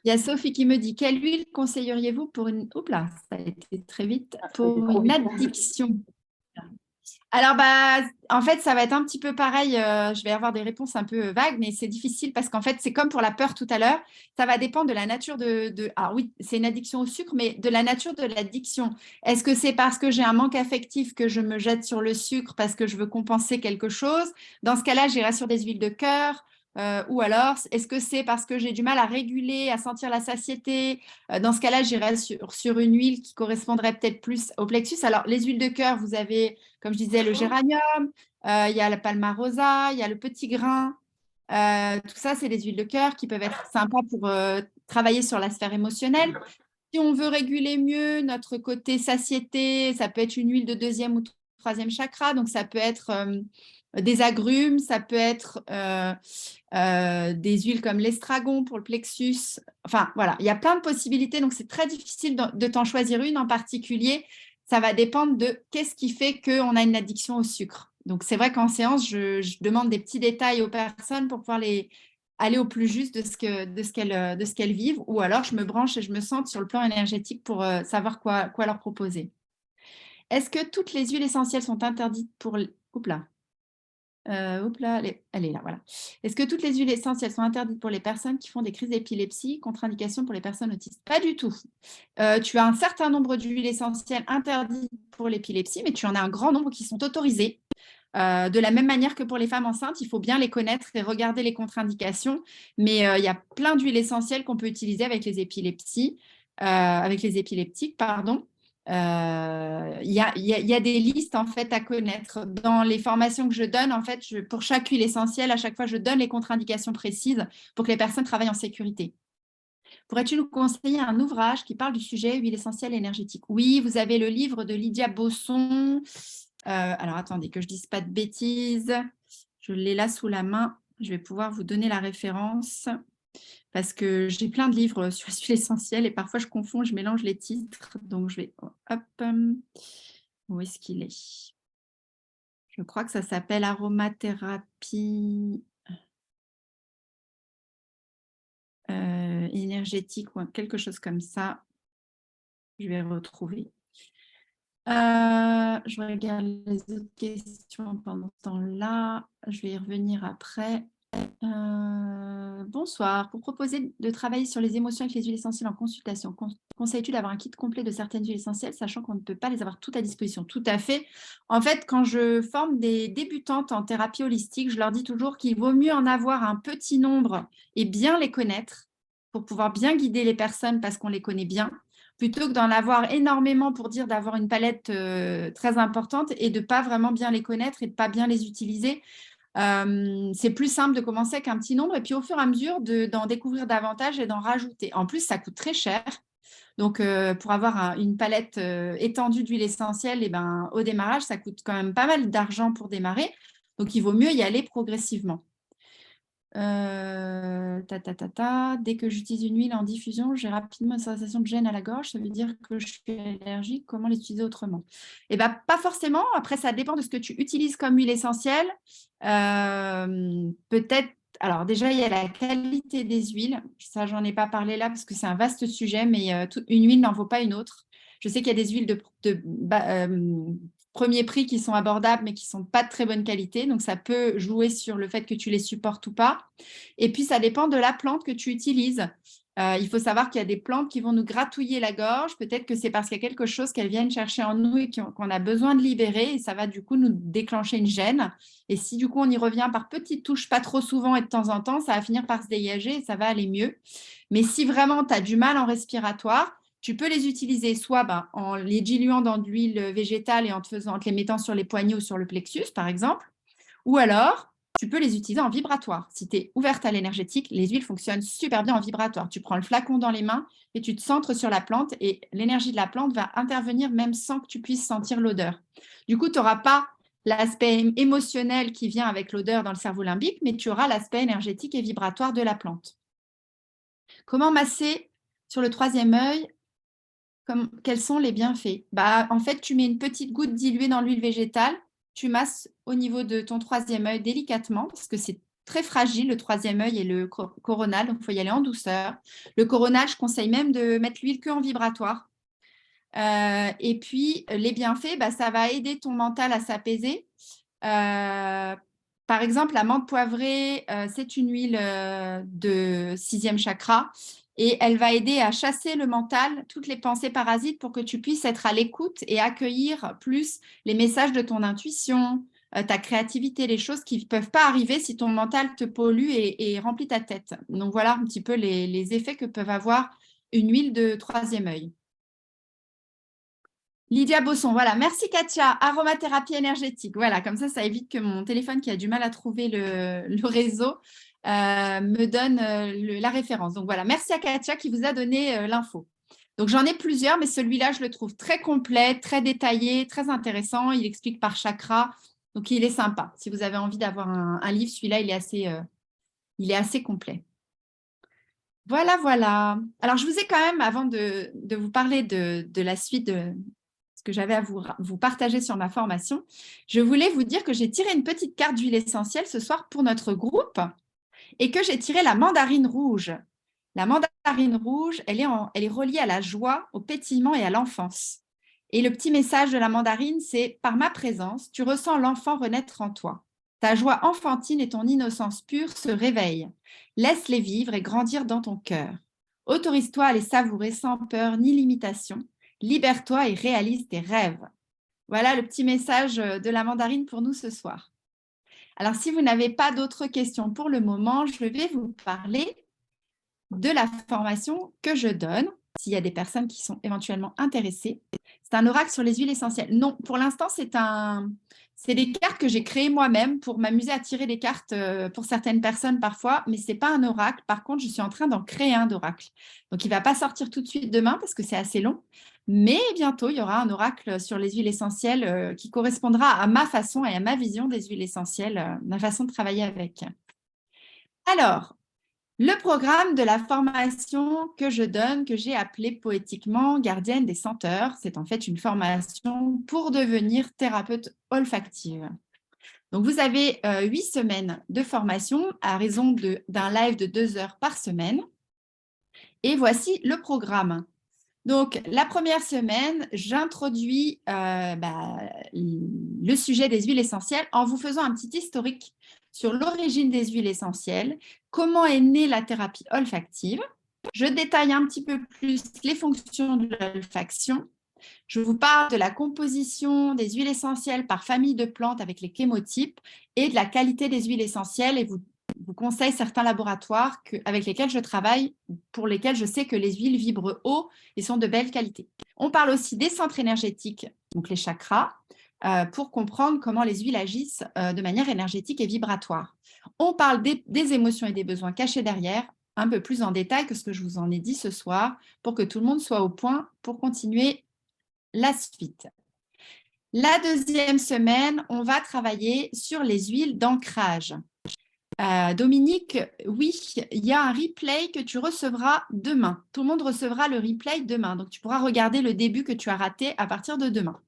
A: Il y a Sophie qui me dit, quelle huile conseilleriez-vous pour une... Oups là, ça a été très vite. Pour une addiction. Alors, en fait, ça va être un petit peu pareil. Je vais avoir des réponses un peu vagues, mais c'est difficile parce qu'en fait, c'est comme pour la peur tout à l'heure. Ça va dépendre de la nature Alors oui, c'est une addiction au sucre, mais de la nature de l'addiction. Est-ce que c'est parce que j'ai un manque affectif que je me jette sur le sucre parce que je veux compenser quelque chose? Dans ce cas-là, j'irai sur des huiles de cœur. Ou alors, est-ce que c'est parce que j'ai du mal à réguler, à sentir la satiété? Dans ce cas-là, j'irai sur une huile qui correspondrait peut-être plus au plexus. Alors, les huiles de cœur, vous avez, comme je disais, le géranium, il y a la palmarosa, il y a le petit grain. Tout ça, c'est des huiles de cœur qui peuvent être sympas pour travailler sur la sphère émotionnelle. Si on veut réguler mieux notre côté satiété, ça peut être une huile de deuxième ou troisième chakra. Donc, ça peut être des agrumes, ça peut être des huiles comme l'estragon pour le plexus. Enfin, voilà, il y a plein de possibilités. Donc, c'est très difficile de t'en choisir une en particulier. Ça va dépendre de qu'est-ce qui fait qu'on a une addiction au sucre. Donc, c'est vrai qu'en séance, je demande des petits détails aux personnes pour pouvoir aller au plus juste de ce qu'elles vivent. Ou alors, je me branche et je me centre sur le plan énergétique pour savoir quoi leur proposer. Est-ce que toutes les huiles essentielles sont interdites pour... Oups là. Elle est là, voilà. Est-ce que toutes les huiles essentielles sont interdites pour les personnes qui font des crises d'épilepsie, contre-indication pour les personnes autistes? Pas du tout. Tu as un certain nombre d'huiles essentielles interdites pour l'épilepsie, mais tu en as un grand nombre qui sont autorisées. De la même manière que pour les femmes enceintes, il faut bien les connaître et regarder les contre-indications. Mais il y a plein d'huiles essentielles qu'on peut utiliser avec les épilepsies, avec les épileptiques, pardon. Il y a des listes en fait à connaître. Dans les formations que je donne, en fait, pour chaque huile essentielle, à chaque fois, je donne les contre-indications précises pour que les personnes travaillent en sécurité. Pourrais-tu nous conseiller un ouvrage qui parle du sujet huile essentielle énergétique? Oui, vous avez le livre de Lydia Bosson. Alors, attendez, que je ne dise pas de bêtises. Je l'ai là sous la main. Je vais pouvoir vous donner la référence parce que j'ai plein de livres sur les huiles essentielles et parfois je confonds, je mélange les titres. Donc, je vais... Hop, où est-ce qu'il est? Je crois que ça s'appelle aromathérapie énergétique ou quelque chose comme ça. Je vais retrouver. Je regarde les autres questions pendant ce temps-là. Je vais y revenir après. Bonsoir. Pour proposer de travailler sur les émotions avec les huiles essentielles en consultation, conseilles-tu d'avoir un kit complet de certaines huiles essentielles, sachant qu'on ne peut pas les avoir toutes à disposition? Tout à fait. En fait, quand je forme des débutantes en thérapie holistique, je leur dis toujours qu'il vaut mieux en avoir un petit nombre et bien les connaître pour pouvoir bien guider les personnes parce qu'on les connaît bien, plutôt que d'en avoir énormément pour dire d'avoir une palette très importante et de ne pas vraiment bien les connaître et de ne pas bien les utiliser. C'est plus simple de commencer avec un petit nombre et puis au fur et à mesure d'en découvrir davantage et d'en rajouter. En plus, ça coûte très cher. Donc, pour avoir une palette étendue d'huile essentielle, au démarrage, ça coûte quand même pas mal d'argent pour démarrer. Donc, il vaut mieux y aller progressivement. Dès que j'utilise une huile en diffusion, j'ai rapidement une sensation de gêne à la gorge. Ça veut dire que je suis allergique. Comment l'utiliser autrement? Pas forcément. Après, ça dépend de ce que tu utilises comme huile essentielle. Peut-être. Alors déjà, il y a la qualité des huiles. Ça, j'en ai pas parlé là parce que c'est un vaste sujet, mais une huile n'en vaut pas une autre. Je sais qu'il y a des huiles de premier prix qui sont abordables mais qui ne sont pas de très bonne qualité. Donc, ça peut jouer sur le fait que tu les supportes ou pas. Et puis, ça dépend de la plante que tu utilises. Il faut savoir qu'il y a des plantes qui vont nous gratouiller la gorge. Peut-être que c'est parce qu'il y a quelque chose qu'elles viennent chercher en nous et qu'on a besoin de libérer. Et ça va du coup nous déclencher une gêne. Et si du coup on y revient par petites touches, pas trop souvent et de temps en temps, ça va finir par se dégager et ça va aller mieux. Mais si vraiment tu as du mal en respiratoire, tu peux les utiliser soit en les diluant dans de l'huile végétale et en te les mettant sur les poignets ou sur le plexus, par exemple. Ou alors, tu peux les utiliser en vibratoire. Si tu es ouverte à l'énergétique, les huiles fonctionnent super bien en vibratoire. Tu prends le flacon dans les mains et tu te centres sur la plante et l'énergie de la plante va intervenir même sans que tu puisses sentir l'odeur. Du coup, tu n'auras pas l'aspect émotionnel qui vient avec l'odeur dans le cerveau limbique, mais tu auras l'aspect énergétique et vibratoire de la plante. Comment masser sur le troisième œil? Quels sont les bienfaits? En fait, tu mets une petite goutte diluée dans l'huile végétale, tu masses au niveau de ton troisième œil délicatement, parce que c'est très fragile, le troisième œil et le coronal, donc il faut y aller en douceur. Le coronal, je conseille même de mettre l'huile qu'en vibratoire. Et puis, les bienfaits, ça va aider ton mental à s'apaiser. Par exemple, la menthe poivrée, c'est une huile de 6e chakra et elle va aider à chasser le mental, toutes les pensées parasites pour que tu puisses être à l'écoute et accueillir plus les messages de ton intuition, ta créativité, les choses qui ne peuvent pas arriver si ton mental te pollue et remplit ta tête. Donc, voilà un petit peu les effets que peuvent avoir une huile de 3e œil. Lydia Bosson, voilà. Merci Katia. Aromathérapie énergétique. Voilà, comme ça évite que mon téléphone qui a du mal à trouver le réseau me donne la référence. Donc voilà, merci à Katia qui vous a donné l'info. Donc j'en ai plusieurs, mais celui-là, je le trouve très complet, très détaillé, très intéressant. Il explique par chakra. Donc il est sympa. Si vous avez envie d'avoir un livre, celui-là, il est assez complet. Voilà, voilà. Alors, je vous ai quand même, avant de vous parler de la suite de ce que j'avais à vous partager sur ma formation, je voulais vous dire que j'ai tiré une petite carte d'huile essentielle ce soir pour notre groupe et que j'ai tiré la mandarine rouge. La mandarine rouge, elle est reliée à la joie, au pétillement et à l'enfance. Et le petit message de la mandarine, c'est « Par ma présence, tu ressens l'enfant renaître en toi. Ta joie enfantine et ton innocence pure se réveillent. Laisse-les vivre et grandir dans ton cœur. Autorise-toi à les savourer sans peur ni limitation. Libère-toi et réalise tes rêves. » Voilà le petit message de la mandarine pour nous ce soir. Alors, si vous n'avez pas d'autres questions pour le moment, je vais vous parler de la formation que je donne, s'il y a des personnes qui sont éventuellement intéressées. C'est un oracle sur les huiles essentielles. Non, pour l'instant, c'est des cartes que j'ai créées moi-même pour m'amuser à tirer des cartes pour certaines personnes parfois, mais ce n'est pas un oracle. Par contre, je suis en train d'en créer un d'oracle. Donc, il ne va pas sortir tout de suite demain parce que c'est assez long, mais bientôt, il y aura un oracle sur les huiles essentielles qui correspondra à ma façon et à ma vision des huiles essentielles, ma façon de travailler avec. Alors, le programme de la formation que je donne, que j'ai appelé poétiquement Gardienne des senteurs, c'est en fait une formation pour devenir thérapeute olfactive. Donc, vous avez 8 semaines de formation à raison d'un live de 2 heures par semaine. Et voici le programme. Donc, la première semaine, j'introduis le sujet des huiles essentielles en vous faisant un petit historique sur l'origine des huiles essentielles, comment est née la thérapie olfactive. Je détaille un petit peu plus les fonctions de l'olfaction. Je vous parle de la composition des huiles essentielles par famille de plantes avec les chémotypes et de la qualité des huiles essentielles et vous conseille certains laboratoires avec lesquels je travaille, pour lesquels je sais que les huiles vibrent haut et sont de belle qualité. On parle aussi des centres énergétiques, donc les chakras, pour comprendre comment les huiles agissent de manière énergétique et vibratoire. On parle des émotions et des besoins cachés derrière, un peu plus en détail que ce que je vous en ai dit ce soir, pour que tout le monde soit au point pour continuer la suite. La deuxième semaine, on va travailler sur les huiles d'ancrage. Dominique, oui, il y a un replay que tu recevras demain. Tout le monde recevra le replay demain. Donc, tu pourras regarder le début que tu as raté à partir de demain.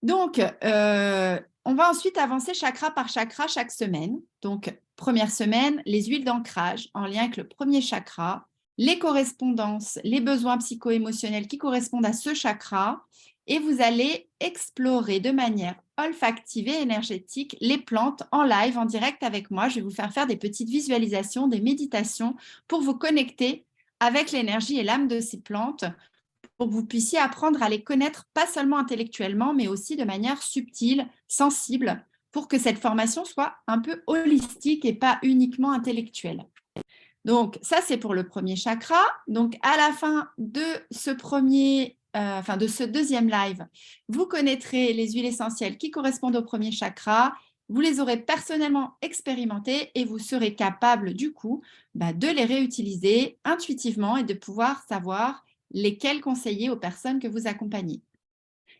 A: Donc, on va ensuite avancer chakra par chakra chaque semaine. Donc, première semaine, les huiles d'ancrage en lien avec le premier chakra, les correspondances, les besoins psycho-émotionnels qui correspondent à ce chakra. Et vous allez explorer de manière olfactive et énergétique les plantes en live, en direct avec moi. Je vais vous faire des petites visualisations, des méditations pour vous connecter avec l'énergie et l'âme de ces plantes, pour que vous puissiez apprendre à les connaître, pas seulement intellectuellement, mais aussi de manière subtile, sensible, pour que cette formation soit un peu holistique et pas uniquement intellectuelle. Donc, ça, c'est pour le premier chakra. Donc, à la fin de ce de ce deuxième live, vous connaîtrez les huiles essentielles qui correspondent au premier chakra. Vous les aurez personnellement expérimentées et vous serez capable, du coup, de les réutiliser intuitivement et de pouvoir savoir lesquels conseiller aux personnes que vous accompagnez.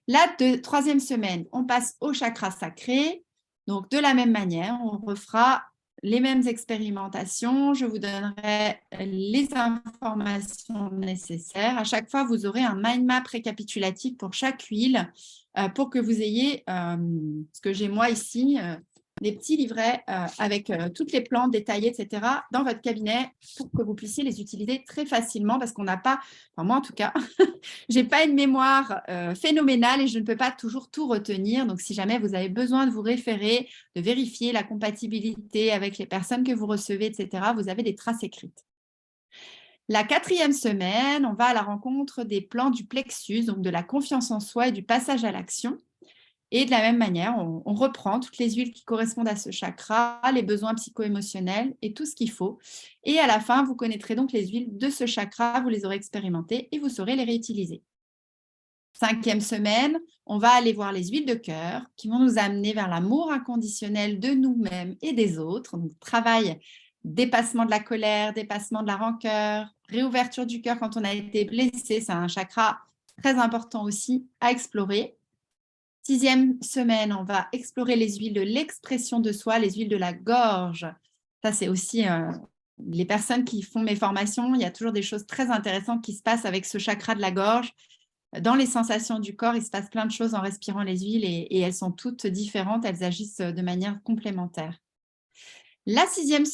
A: La troisième semaine, on passe au chakra sacré. Donc, de la même manière, on refera les mêmes expérimentations. Je vous donnerai les informations nécessaires. À chaque fois, vous aurez un mind map récapitulatif pour chaque huile pour que vous ayez ce que j'ai moi ici, des petits livrets avec toutes les plantes détaillées, etc., dans votre cabinet pour que vous puissiez les utiliser très facilement parce qu'on n'a pas, enfin moi en tout cas, je n'ai pas une mémoire phénoménale et je ne peux pas toujours tout retenir. Donc, si jamais vous avez besoin de vous référer, de vérifier la compatibilité avec les personnes que vous recevez, etc., vous avez des traces écrites. La 4e semaine, on va à la rencontre des plans du plexus, donc de la confiance en soi et du passage à l'action. Et de la même manière, on reprend toutes les huiles qui correspondent à ce chakra, les besoins psycho-émotionnels et tout ce qu'il faut. Et à la fin, vous connaîtrez donc les huiles de ce chakra, vous les aurez expérimentées et vous saurez les réutiliser. 5e semaine, on va aller voir les huiles de cœur qui vont nous amener vers l'amour inconditionnel de nous-mêmes et des autres. Donc, travail, dépassement de la colère, dépassement de la rancœur, réouverture du cœur quand on a été blessé. C'est un chakra très important aussi à explorer. 6e semaine, on va explorer les huiles de l'expression de soi, les huiles de la gorge. Ça, c'est aussi les personnes qui font mes formations. Il y a toujours des choses très intéressantes qui se passent avec ce chakra de la gorge. Dans les sensations du corps, il se passe plein de choses en respirant les huiles et elles sont toutes différentes. Elles agissent de manière complémentaire. La 7e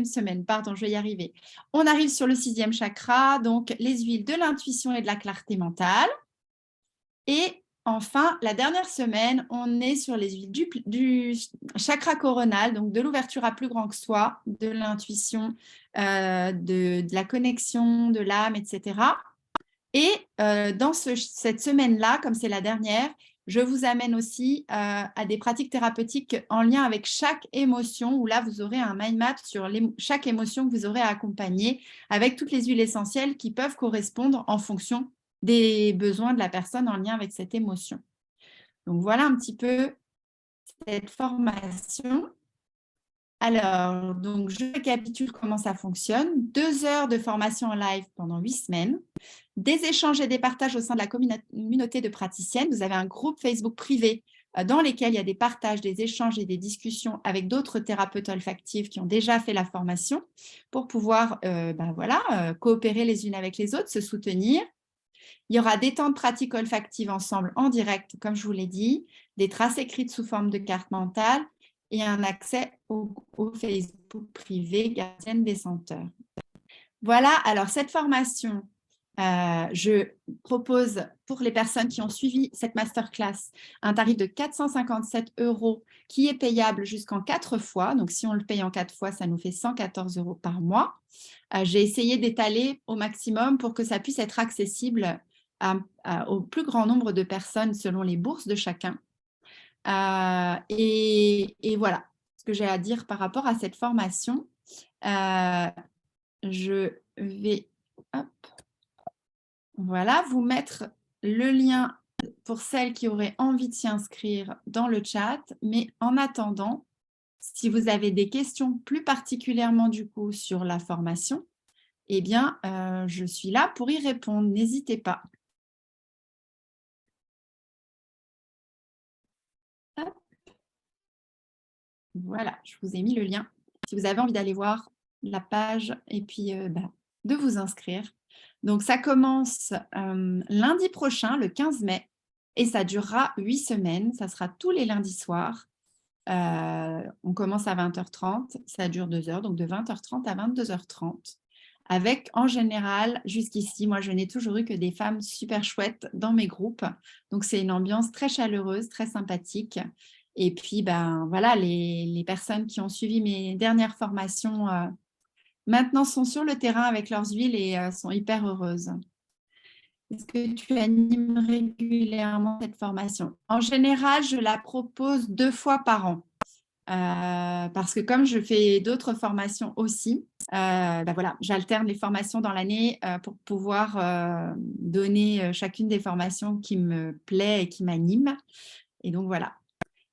A: semaine, pardon, je vais y arriver. On arrive sur le 6e chakra, donc les huiles de l'intuition et de la clarté mentale. Et enfin, la dernière semaine, on est sur les huiles du chakra coronal, donc de l'ouverture à plus grand que soi, de l'intuition, de la connexion, de l'âme, etc. Et dans cette semaine-là, comme c'est la dernière, je vous amène aussi à des pratiques thérapeutiques en lien avec chaque émotion, où là, vous aurez un mind map sur chaque émotion que vous aurez à accompagner, avec toutes les huiles essentielles qui peuvent correspondre en fonction des besoins de la personne en lien avec cette émotion. Donc, voilà un petit peu cette formation. Alors, donc, je récapitule comment ça fonctionne. 2 heures de formation en live pendant 8 semaines. Des échanges et des partages au sein de la communauté de praticiennes. Vous avez un groupe Facebook privé dans lequel il y a des partages, des échanges et des discussions avec d'autres thérapeutes olfactifs qui ont déjà fait la formation pour pouvoir coopérer les unes avec les autres, se soutenir. Il y aura des temps de pratique olfactive ensemble en direct, comme je vous l'ai dit, des traces écrites sous forme de carte mentale et un accès au Facebook privé Gardienne des senteurs. Voilà, alors cette formation, je propose pour les personnes qui ont suivi cette masterclass un tarif de 457 € qui est payable jusqu'en 4 fois. Donc, si on le paye en 4 fois, ça nous fait 114 € par mois. J'ai essayé d'étaler au maximum pour que ça puisse être accessible au plus grand nombre de personnes selon les bourses de chacun. Et voilà ce que j'ai à dire par rapport à cette formation. Je vais vous mettre le lien pour celles qui auraient envie de s'y inscrire dans le chat. Mais en attendant, si vous avez des questions plus particulièrement du coup sur la formation, eh bien, je suis là pour y répondre. N'hésitez pas. Hop. Voilà, je vous ai mis le lien. Si vous avez envie d'aller voir la page et puis de vous inscrire. Donc, ça commence lundi prochain, le 15 mai, et ça durera 8 semaines. Ça sera tous les lundis soirs. On commence à 20h30, ça dure 2 heures, donc de 20h30 à 22h30. Avec, en général, jusqu'ici, moi, je n'ai toujours eu que des femmes super chouettes dans mes groupes. Donc, c'est une ambiance très chaleureuse, très sympathique. Et puis, voilà, les personnes qui ont suivi mes dernières formations maintenant sont sur le terrain avec leurs huiles et sont hyper heureuses. Est-ce que tu animes régulièrement cette formation? En général, je la propose 2 fois par an. Parce que comme je fais d'autres formations aussi, voilà, j'alterne les formations dans l'année pour pouvoir donner chacune des formations qui me plaît et qui m'animent. Et donc, voilà.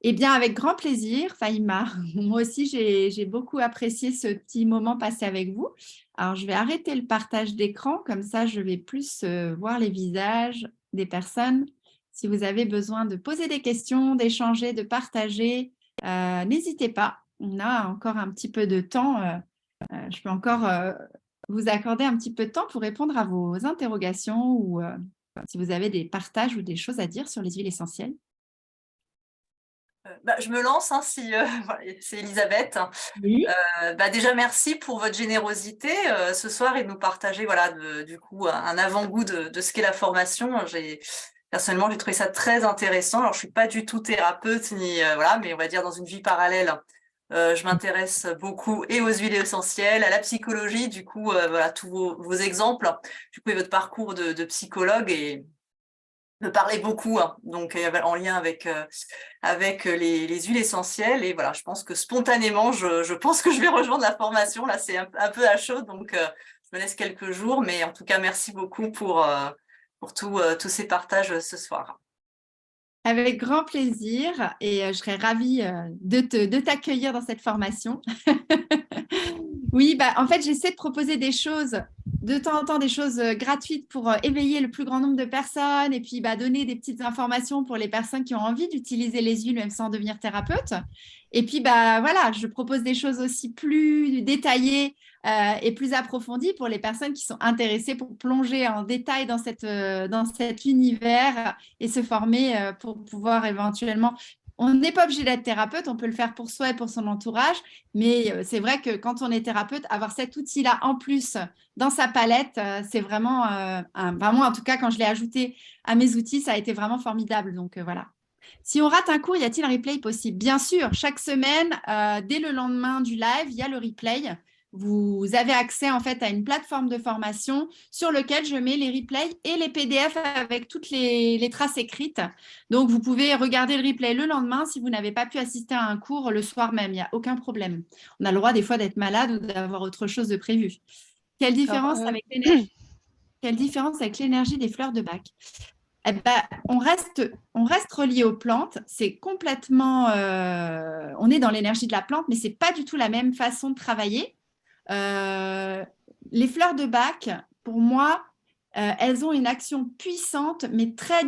A: Eh bien, avec grand plaisir, Fahima. Moi aussi, j'ai beaucoup apprécié ce petit moment passé avec vous. Alors, je vais arrêter le partage d'écran, comme ça, je vais plus voir les visages des personnes. Si vous avez besoin de poser des questions, d'échanger, de partager, n'hésitez pas. On a encore un petit peu de temps. Je peux encore vous accorder un petit peu de temps pour répondre à vos interrogations ou si vous avez des partages ou des choses à dire sur les huiles essentielles.
D: Je me lance, hein, voilà, c'est Elisabeth.
A: Oui.
D: Déjà, merci pour votre générosité ce soir et de nous partager voilà, du coup un avant-goût de ce qu'est la formation. Personnellement, j'ai trouvé ça très intéressant. Alors, je suis pas du tout thérapeute, voilà, mais on va dire dans une vie parallèle, je m'intéresse beaucoup et aux huiles essentielles, à la psychologie, du coup, voilà, tous vos exemples, du coup, et votre parcours de psychologue me parlait beaucoup, hein, donc en lien avec les huiles essentielles. Et voilà, je pense que spontanément, je pense que je vais rejoindre la formation. Là, c'est un peu à chaud, donc je me laisse quelques jours. Mais en tout cas, merci beaucoup pour tous ces partages ce soir.
A: Avec grand plaisir et je serais ravie de t'accueillir dans cette formation. Oui, en fait, j'essaie de proposer des choses, de temps en temps, des choses gratuites pour éveiller le plus grand nombre de personnes et puis donner des petites informations pour les personnes qui ont envie d'utiliser les huiles même sans devenir thérapeute. Et puis, voilà, je propose des choses aussi plus détaillées et plus approfondies pour les personnes qui sont intéressées pour plonger en détail dans cet univers et se former pour pouvoir éventuellement. On n'est pas obligé d'être thérapeute, on peut le faire pour soi et pour son entourage, mais c'est vrai que quand on est thérapeute, avoir cet outil-là en plus dans sa palette, c'est vraiment, vraiment, en tout cas, quand je l'ai ajouté à mes outils, ça a été vraiment formidable. Donc voilà. Si on rate un cours, y a-t-il un replay possible? Bien sûr, chaque semaine, dès le lendemain du live, il y a le replay. Vous avez accès en fait à une plateforme de formation sur laquelle je mets les replays et les PDF avec toutes les traces écrites. Donc, vous pouvez regarder le replay le lendemain si vous n'avez pas pu assister à un cours le soir même. Il n'y a aucun problème. On a le droit des fois d'être malade ou d'avoir autre chose de prévu. Quelle différence avec l'énergie des fleurs de bac? On reste relié aux plantes. C'est complètement, on est dans l'énergie de la plante, mais c'est pas du tout la même façon de travailler. Les fleurs de bac, pour moi, elles ont une action puissante, mais très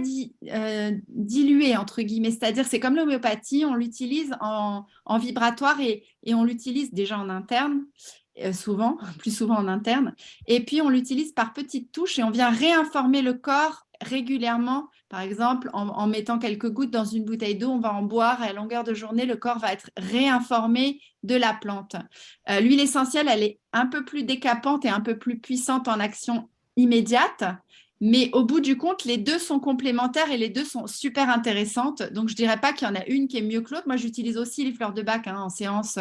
A: diluée, entre guillemets. C'est-à-dire, c'est comme l'homéopathie, on l'utilise en vibratoire et on l'utilise déjà en interne, souvent, plus souvent en interne. Et puis, on l'utilise par petites touches et on vient réinformer le corps régulièrement. Par exemple, en mettant quelques gouttes dans une bouteille d'eau, on va en boire et à longueur de journée, le corps va être réinformé de la plante. L'huile essentielle, elle est un peu plus décapante et un peu plus puissante en action immédiate, mais au bout du compte, les deux sont complémentaires et les deux sont super intéressantes. Donc, je ne dirais pas qu'il y en a une qui est mieux que l'autre. Moi, j'utilise aussi les fleurs de bac en séance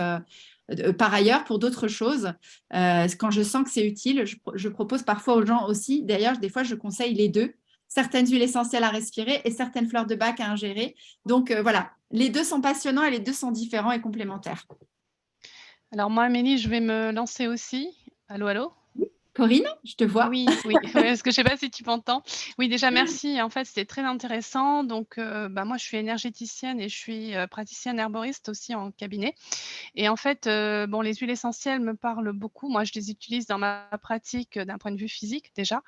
A: par ailleurs pour d'autres choses. Quand je sens que c'est utile, je propose parfois aux gens aussi. D'ailleurs, des fois, je conseille les deux. Certaines huiles essentielles à respirer et certaines fleurs de bac à ingérer. Donc, voilà, les deux sont passionnants et les deux sont différents et complémentaires.
E: Alors moi, Amélie, je vais me lancer aussi. Allô, allô?
A: Corinne, je te vois.
E: Oui, parce que je ne sais pas si tu m'entends. Oui, déjà, merci. En fait, c'était très intéressant. Donc, moi, je suis énergéticienne et je suis praticienne herboriste aussi en cabinet. Et en fait, les huiles essentielles me parlent beaucoup. Moi, je les utilise dans ma pratique d'un point de vue physique déjà.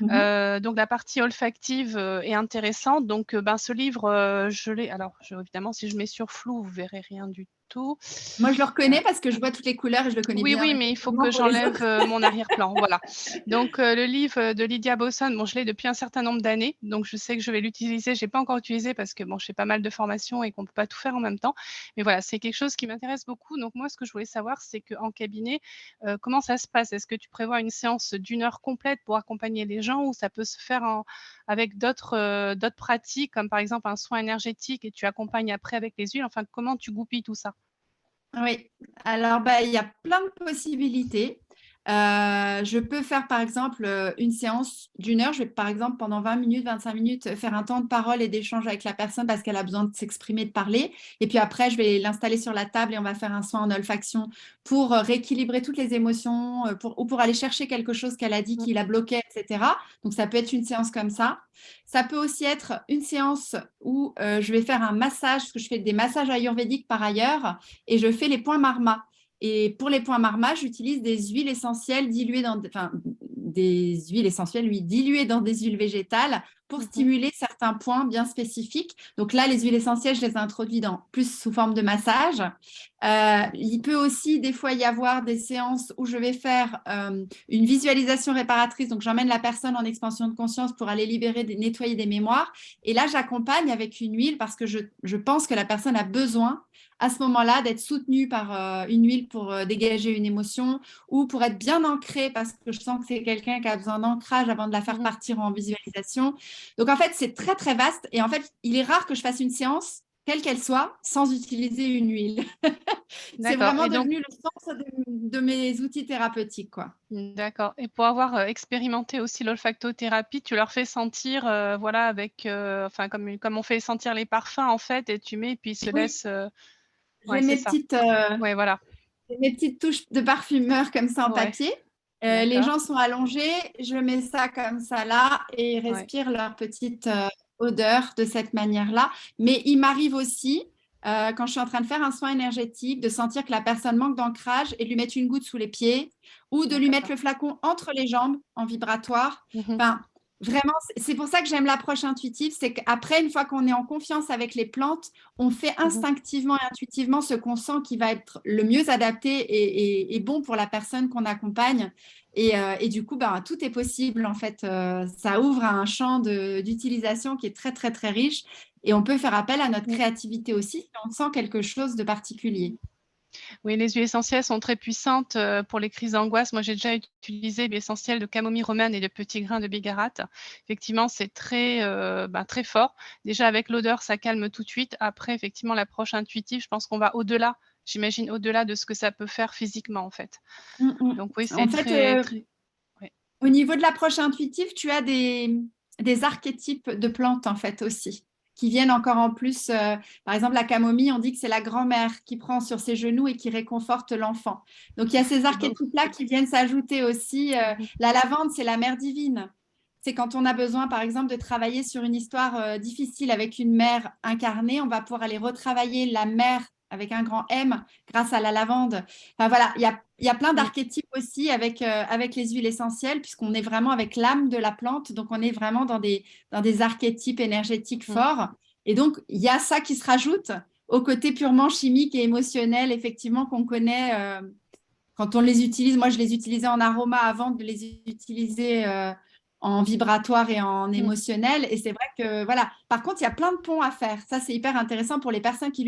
E: Donc, la partie olfactive est intéressante. Donc, ce livre, je l'ai. Alors, évidemment, si je mets sur flou, vous ne verrez rien du tout.
A: Moi, je le reconnais parce que je vois toutes les couleurs et je le connais bien.
E: Oui, mais il faut que j'enlève mon arrière-plan. Voilà. Donc, le livre de Lydia Bosson, je l'ai depuis un certain nombre d'années. Donc, je sais que je vais l'utiliser. Je n'ai pas encore utilisé parce que je fais pas mal de formations et qu'on ne peut pas tout faire en même temps. Mais voilà, c'est quelque chose qui m'intéresse beaucoup. Donc, moi, ce que je voulais savoir, c'est qu'en cabinet, comment ça se passe? Est-ce que tu prévois une séance d'1 heure complète pour accompagner les gens ou ça peut se faire avec d'autres pratiques, comme par exemple un soin énergétique et tu accompagnes après avec les huiles? Enfin, comment tu goupilles tout ça?
A: Oui, alors il y a plein de possibilités. Je peux faire par exemple une séance d'1 heure. Je vais par exemple pendant 20 minutes, 25 minutes faire un temps de parole et d'échange avec la personne parce qu'elle a besoin de s'exprimer, de parler. Et puis après, je vais l'installer sur la table et on va faire un soin en olfaction pour rééquilibrer toutes les émotions ou pour aller chercher quelque chose qu'elle a dit qui la bloquait, etc. Donc ça peut être une séance comme ça. Ça peut aussi être une séance où je vais faire un massage, parce que je fais des massages ayurvédiques par ailleurs, et je fais les points marma. Et pour les points marma, j'utilise des huiles essentielles diluées dans, des huiles essentielles, diluées dans des huiles végétales pour stimuler certains points bien spécifiques. Donc là, les huiles essentielles, je les introduis plus sous forme de massage. Il peut aussi des fois y avoir des séances où je vais faire une visualisation réparatrice. Donc, j'emmène la personne en expansion de conscience pour aller nettoyer des mémoires. Et là, j'accompagne avec une huile parce que je pense que la personne a besoin à ce moment-là d'être soutenue par une huile pour dégager une émotion ou pour être bien ancrée parce que je sens que c'est quelqu'un qui a besoin d'ancrage avant de la faire partir en visualisation. Donc, en fait, c'est très, très vaste. Et en fait, il est rare que je fasse une séance quelle qu'elle soit, sans utiliser une huile. C'est vraiment devenu le centre de mes outils thérapeutiques, quoi.
E: D'accord. Et pour avoir expérimenté aussi l'olfactothérapie, tu leur fais sentir, voilà, avec, enfin, comme on fait sentir les parfums, en fait, et tu mets, et puis ils se laissent.
A: J'ai mes petites,
E: ouais, voilà.
A: mes petites touches de parfumeur comme ça en papier. Les gens sont allongés, je mets ça comme ça là et ils respirent leur petite odeur de cette manière-là. Mais il m'arrive aussi, quand je suis en train de faire un soin énergétique, de sentir que la personne manque d'ancrage et de lui mettre une goutte sous les pieds ou de lui mettre le flacon entre les jambes en vibratoire. Enfin, vraiment, c'est pour ça que j'aime l'approche intuitive, c'est qu'après, une fois qu'on est en confiance avec les plantes, on fait instinctivement et intuitivement ce qu'on sent qui va être le mieux adapté et bon pour la personne qu'on accompagne. Et du coup, tout est possible, en fait. Ça ouvre un champ d'utilisation qui est très, très, très riche. Et on peut faire appel à notre créativité aussi si on sent quelque chose de particulier.
E: Oui, les huiles essentielles sont très puissantes pour les crises d'angoisse. Moi, j'ai déjà utilisé l'huile essentielle de camomille romaine et de petits grains de bigarade. Effectivement, c'est très, très fort. Déjà, avec l'odeur, ça calme tout de suite. Après, effectivement, l'approche intuitive, je pense qu'on va au-delà. J'imagine au-delà de ce que ça peut faire physiquement, en fait. Donc oui, c'est très...
A: Au niveau de l'approche intuitive, tu as des archétypes de plantes, en fait, aussi, qui viennent encore en plus. Par exemple, la camomille, on dit que c'est la grand-mère qui prend sur ses genoux et qui réconforte l'enfant. Donc, il y a ces archétypes-là qui viennent s'ajouter aussi. La lavande, c'est la mère divine. C'est quand on a besoin, par exemple, de travailler sur une histoire difficile avec une mère incarnée, on va pouvoir aller retravailler la mère avec un grand M grâce à la lavande. Enfin, voilà, il y a plein d'archétypes aussi avec les huiles essentielles, puisqu'on est vraiment avec l'âme de la plante. Donc, on est vraiment dans des archétypes énergétiques forts. Et donc, il y a ça qui se rajoute au côté purement chimique et émotionnel, effectivement, qu'on connaît quand on les utilise. Moi, je les utilisais en aroma avant de les utiliser en vibratoire et en émotionnel. Et c'est vrai que, voilà. Par contre, il y a plein de ponts à faire. Ça, c'est hyper intéressant pour les personnes qui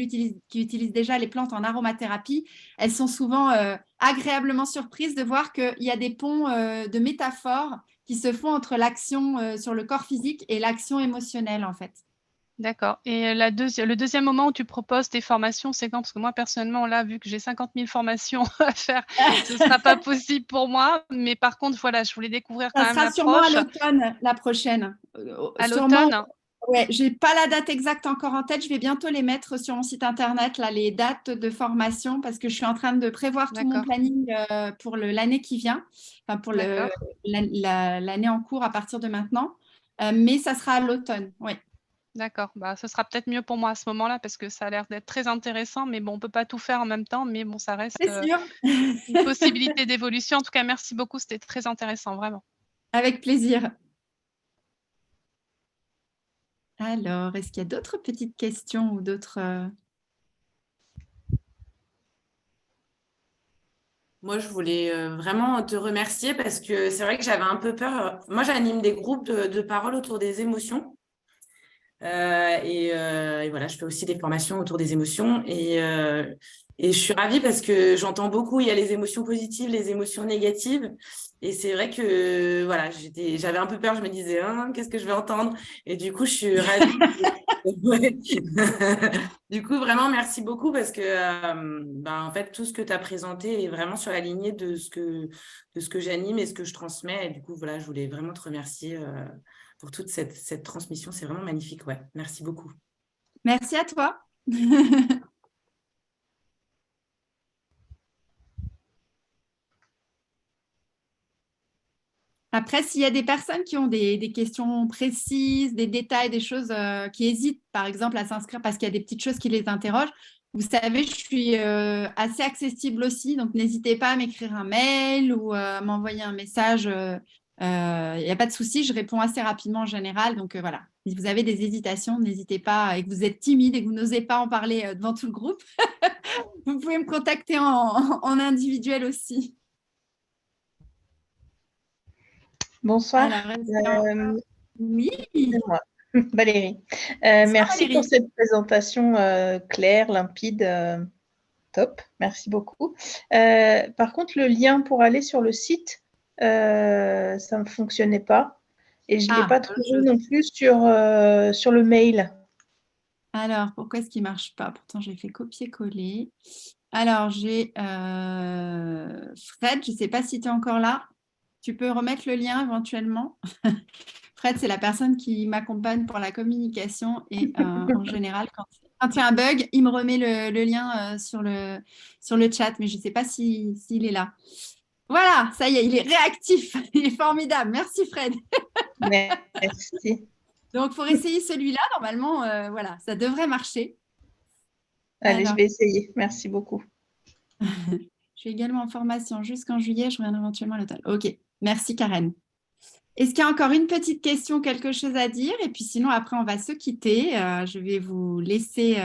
A: utilisent déjà les plantes en aromathérapie. Elles sont souvent agréablement surprises de voir qu'il y a des ponts de métaphores qui se font entre l'action sur le corps physique et l'action émotionnelle, en fait.
E: D'accord. Et le deuxième moment où tu proposes tes formations, c'est quand? Parce que moi, personnellement, là, vu que j'ai 50 000 formations à faire, ce ne sera pas possible pour moi. Mais par contre, voilà, je voulais découvrir quand même l'approche.
A: Ça sera sûrement à l'automne, la prochaine.
E: À l'automne?
A: Ouais, je n'ai pas la date exacte encore en tête. Je vais bientôt les mettre sur mon site internet, là, les dates de formation, parce que je suis en train de prévoir tout mon planning pour l'année qui vient, enfin pour l'année en cours à partir de maintenant. Mais ça sera à l'automne, oui.
E: D'accord, ce sera peut-être mieux pour moi à ce moment-là parce que ça a l'air d'être très intéressant, mais bon, on ne peut pas tout faire en même temps, mais bon, ça reste une possibilité d'évolution. En tout cas, merci beaucoup, c'était très intéressant, vraiment.
A: Avec plaisir. Alors, est-ce qu'il y a d'autres petites questions ou d'autres...
B: Moi, je voulais vraiment te remercier parce que c'est vrai que j'avais un peu peur. Moi, j'anime des groupes de parole autour des émotions. Et voilà, je fais aussi des formations autour des émotions. Et je suis ravie parce que j'entends beaucoup, il y a les émotions positives, les émotions négatives. Et c'est vrai que voilà, j'avais un peu peur, je me disais, qu'est-ce que je vais entendre? Et du coup, je suis ravie. Du coup, vraiment, merci beaucoup parce que en fait, tout ce que tu as présenté est vraiment sur la lignée de ce que j'anime et ce que je transmets. Et du coup, voilà, je voulais vraiment te remercier pour toute cette transmission. C'est vraiment magnifique. Ouais. Merci beaucoup.
A: Merci à toi. Après, s'il y a des personnes qui ont des questions précises, des détails, des choses qui hésitent, par exemple, à s'inscrire parce qu'il y a des petites choses qui les interrogent, vous savez, je suis assez accessible aussi. Donc, n'hésitez pas à m'écrire un mail ou à m'envoyer un message Il n'y a pas de souci, je réponds assez rapidement en général. Donc voilà, si vous avez des hésitations, n'hésitez pas, et que vous êtes timide et que vous n'osez pas en parler devant tout le groupe, vous pouvez me contacter en individuel aussi.
F: Bonsoir.
A: Alors, oui.
F: C'est moi, Valérie. Merci
A: Valérie.
F: pour cette présentation claire, limpide, top. Merci beaucoup. Par contre, le lien pour aller sur le site, ça ne fonctionnait pas. Et je ne l'ai pas trouvé non plus sur le mail.
A: Alors, pourquoi est-ce qu'il ne marche pas? Pourtant, j'ai fait copier-coller. Alors, j'ai Fred, je ne sais pas si tu es encore là. Tu peux remettre le lien éventuellement. Fred, c'est la personne qui m'accompagne pour la communication et en général, quand il y a un bug, il me remet le lien sur le chat, mais je ne sais pas s'il est là. Voilà, ça y est, il est réactif. Il est formidable. Merci Fred.
F: Merci.
A: Donc, il faut essayer celui-là. Normalement, voilà, ça devrait marcher.
F: Allez,
A: Alors,
F: je vais essayer. Merci beaucoup.
A: je suis également en formation jusqu'en juillet. Je reviendrai éventuellement à l'hôtel. OK, merci Karen. Est-ce qu'il y a encore une petite question, quelque chose à dire? Et puis sinon, après, on va se quitter. Je vais vous laisser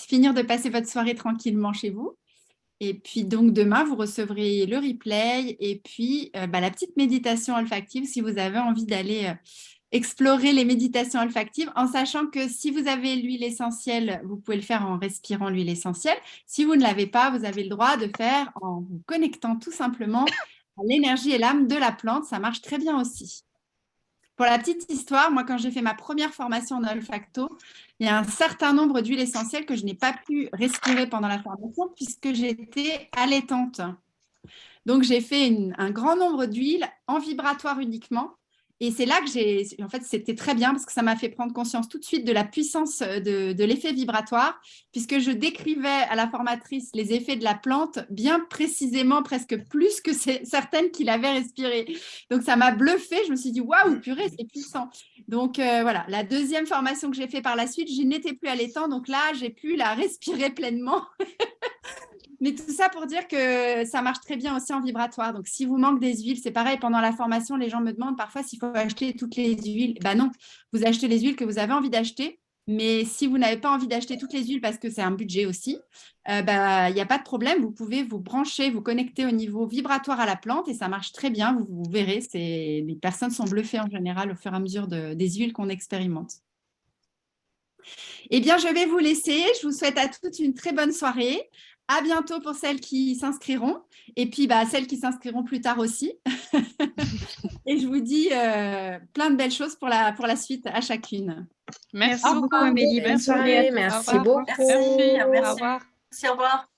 A: finir de passer votre soirée tranquillement chez vous. Et puis donc, demain, vous recevrez le replay et puis la petite méditation olfactive si vous avez envie d'aller explorer les méditations olfactives, en sachant que si vous avez l'huile essentielle, vous pouvez le faire en respirant l'huile essentielle. Si vous ne l'avez pas, vous avez le droit de faire en vous connectant tout simplement à l'énergie et l'âme de la plante. Ça marche très bien aussi. Pour la petite histoire, moi, quand j'ai fait ma première formation en olfacto, il y a un certain nombre d'huiles essentielles que je n'ai pas pu respirer pendant la formation puisque j'étais allaitante. Donc, j'ai fait un grand nombre d'huiles en vibratoire uniquement. Et c'est là que en fait, c'était très bien parce que ça m'a fait prendre conscience tout de suite de la puissance de l'effet vibratoire, puisque je décrivais à la formatrice les effets de la plante bien précisément, presque plus que certaines qui l'avaient respiré. Donc, ça m'a bluffée. Je me suis dit, waouh, purée, c'est puissant. Donc, voilà, la deuxième formation que j'ai fait par la suite, je n'étais plus allaitant. Donc là, j'ai pu la respirer pleinement. Mais tout ça pour dire que ça marche très bien aussi en vibratoire. Donc, si vous manquez des huiles, c'est pareil. Pendant la formation, les gens me demandent parfois s'il faut acheter toutes les huiles. Ben non, vous achetez les huiles que vous avez envie d'acheter. Mais si vous n'avez pas envie d'acheter toutes les huiles parce que c'est un budget aussi, il n'y a pas de problème. Vous pouvez vous brancher, vous connecter au niveau vibratoire à la plante et ça marche très bien. Vous verrez, les personnes sont bluffées en général au fur et à mesure des huiles qu'on expérimente. Eh bien, je vais vous laisser. Je vous souhaite à toutes une très bonne soirée. À bientôt pour celles qui s'inscriront et puis celles qui s'inscriront plus tard aussi. Et je vous dis plein de belles choses pour la suite à chacune.
E: Merci
F: beaucoup,
E: beaucoup,
F: Amélie.
E: Bonne
F: Bonne soirée.
E: soirée.
B: Merci
E: Au revoir.
B: beaucoup.
D: Merci.
E: Au revoir.
D: Merci, au revoir.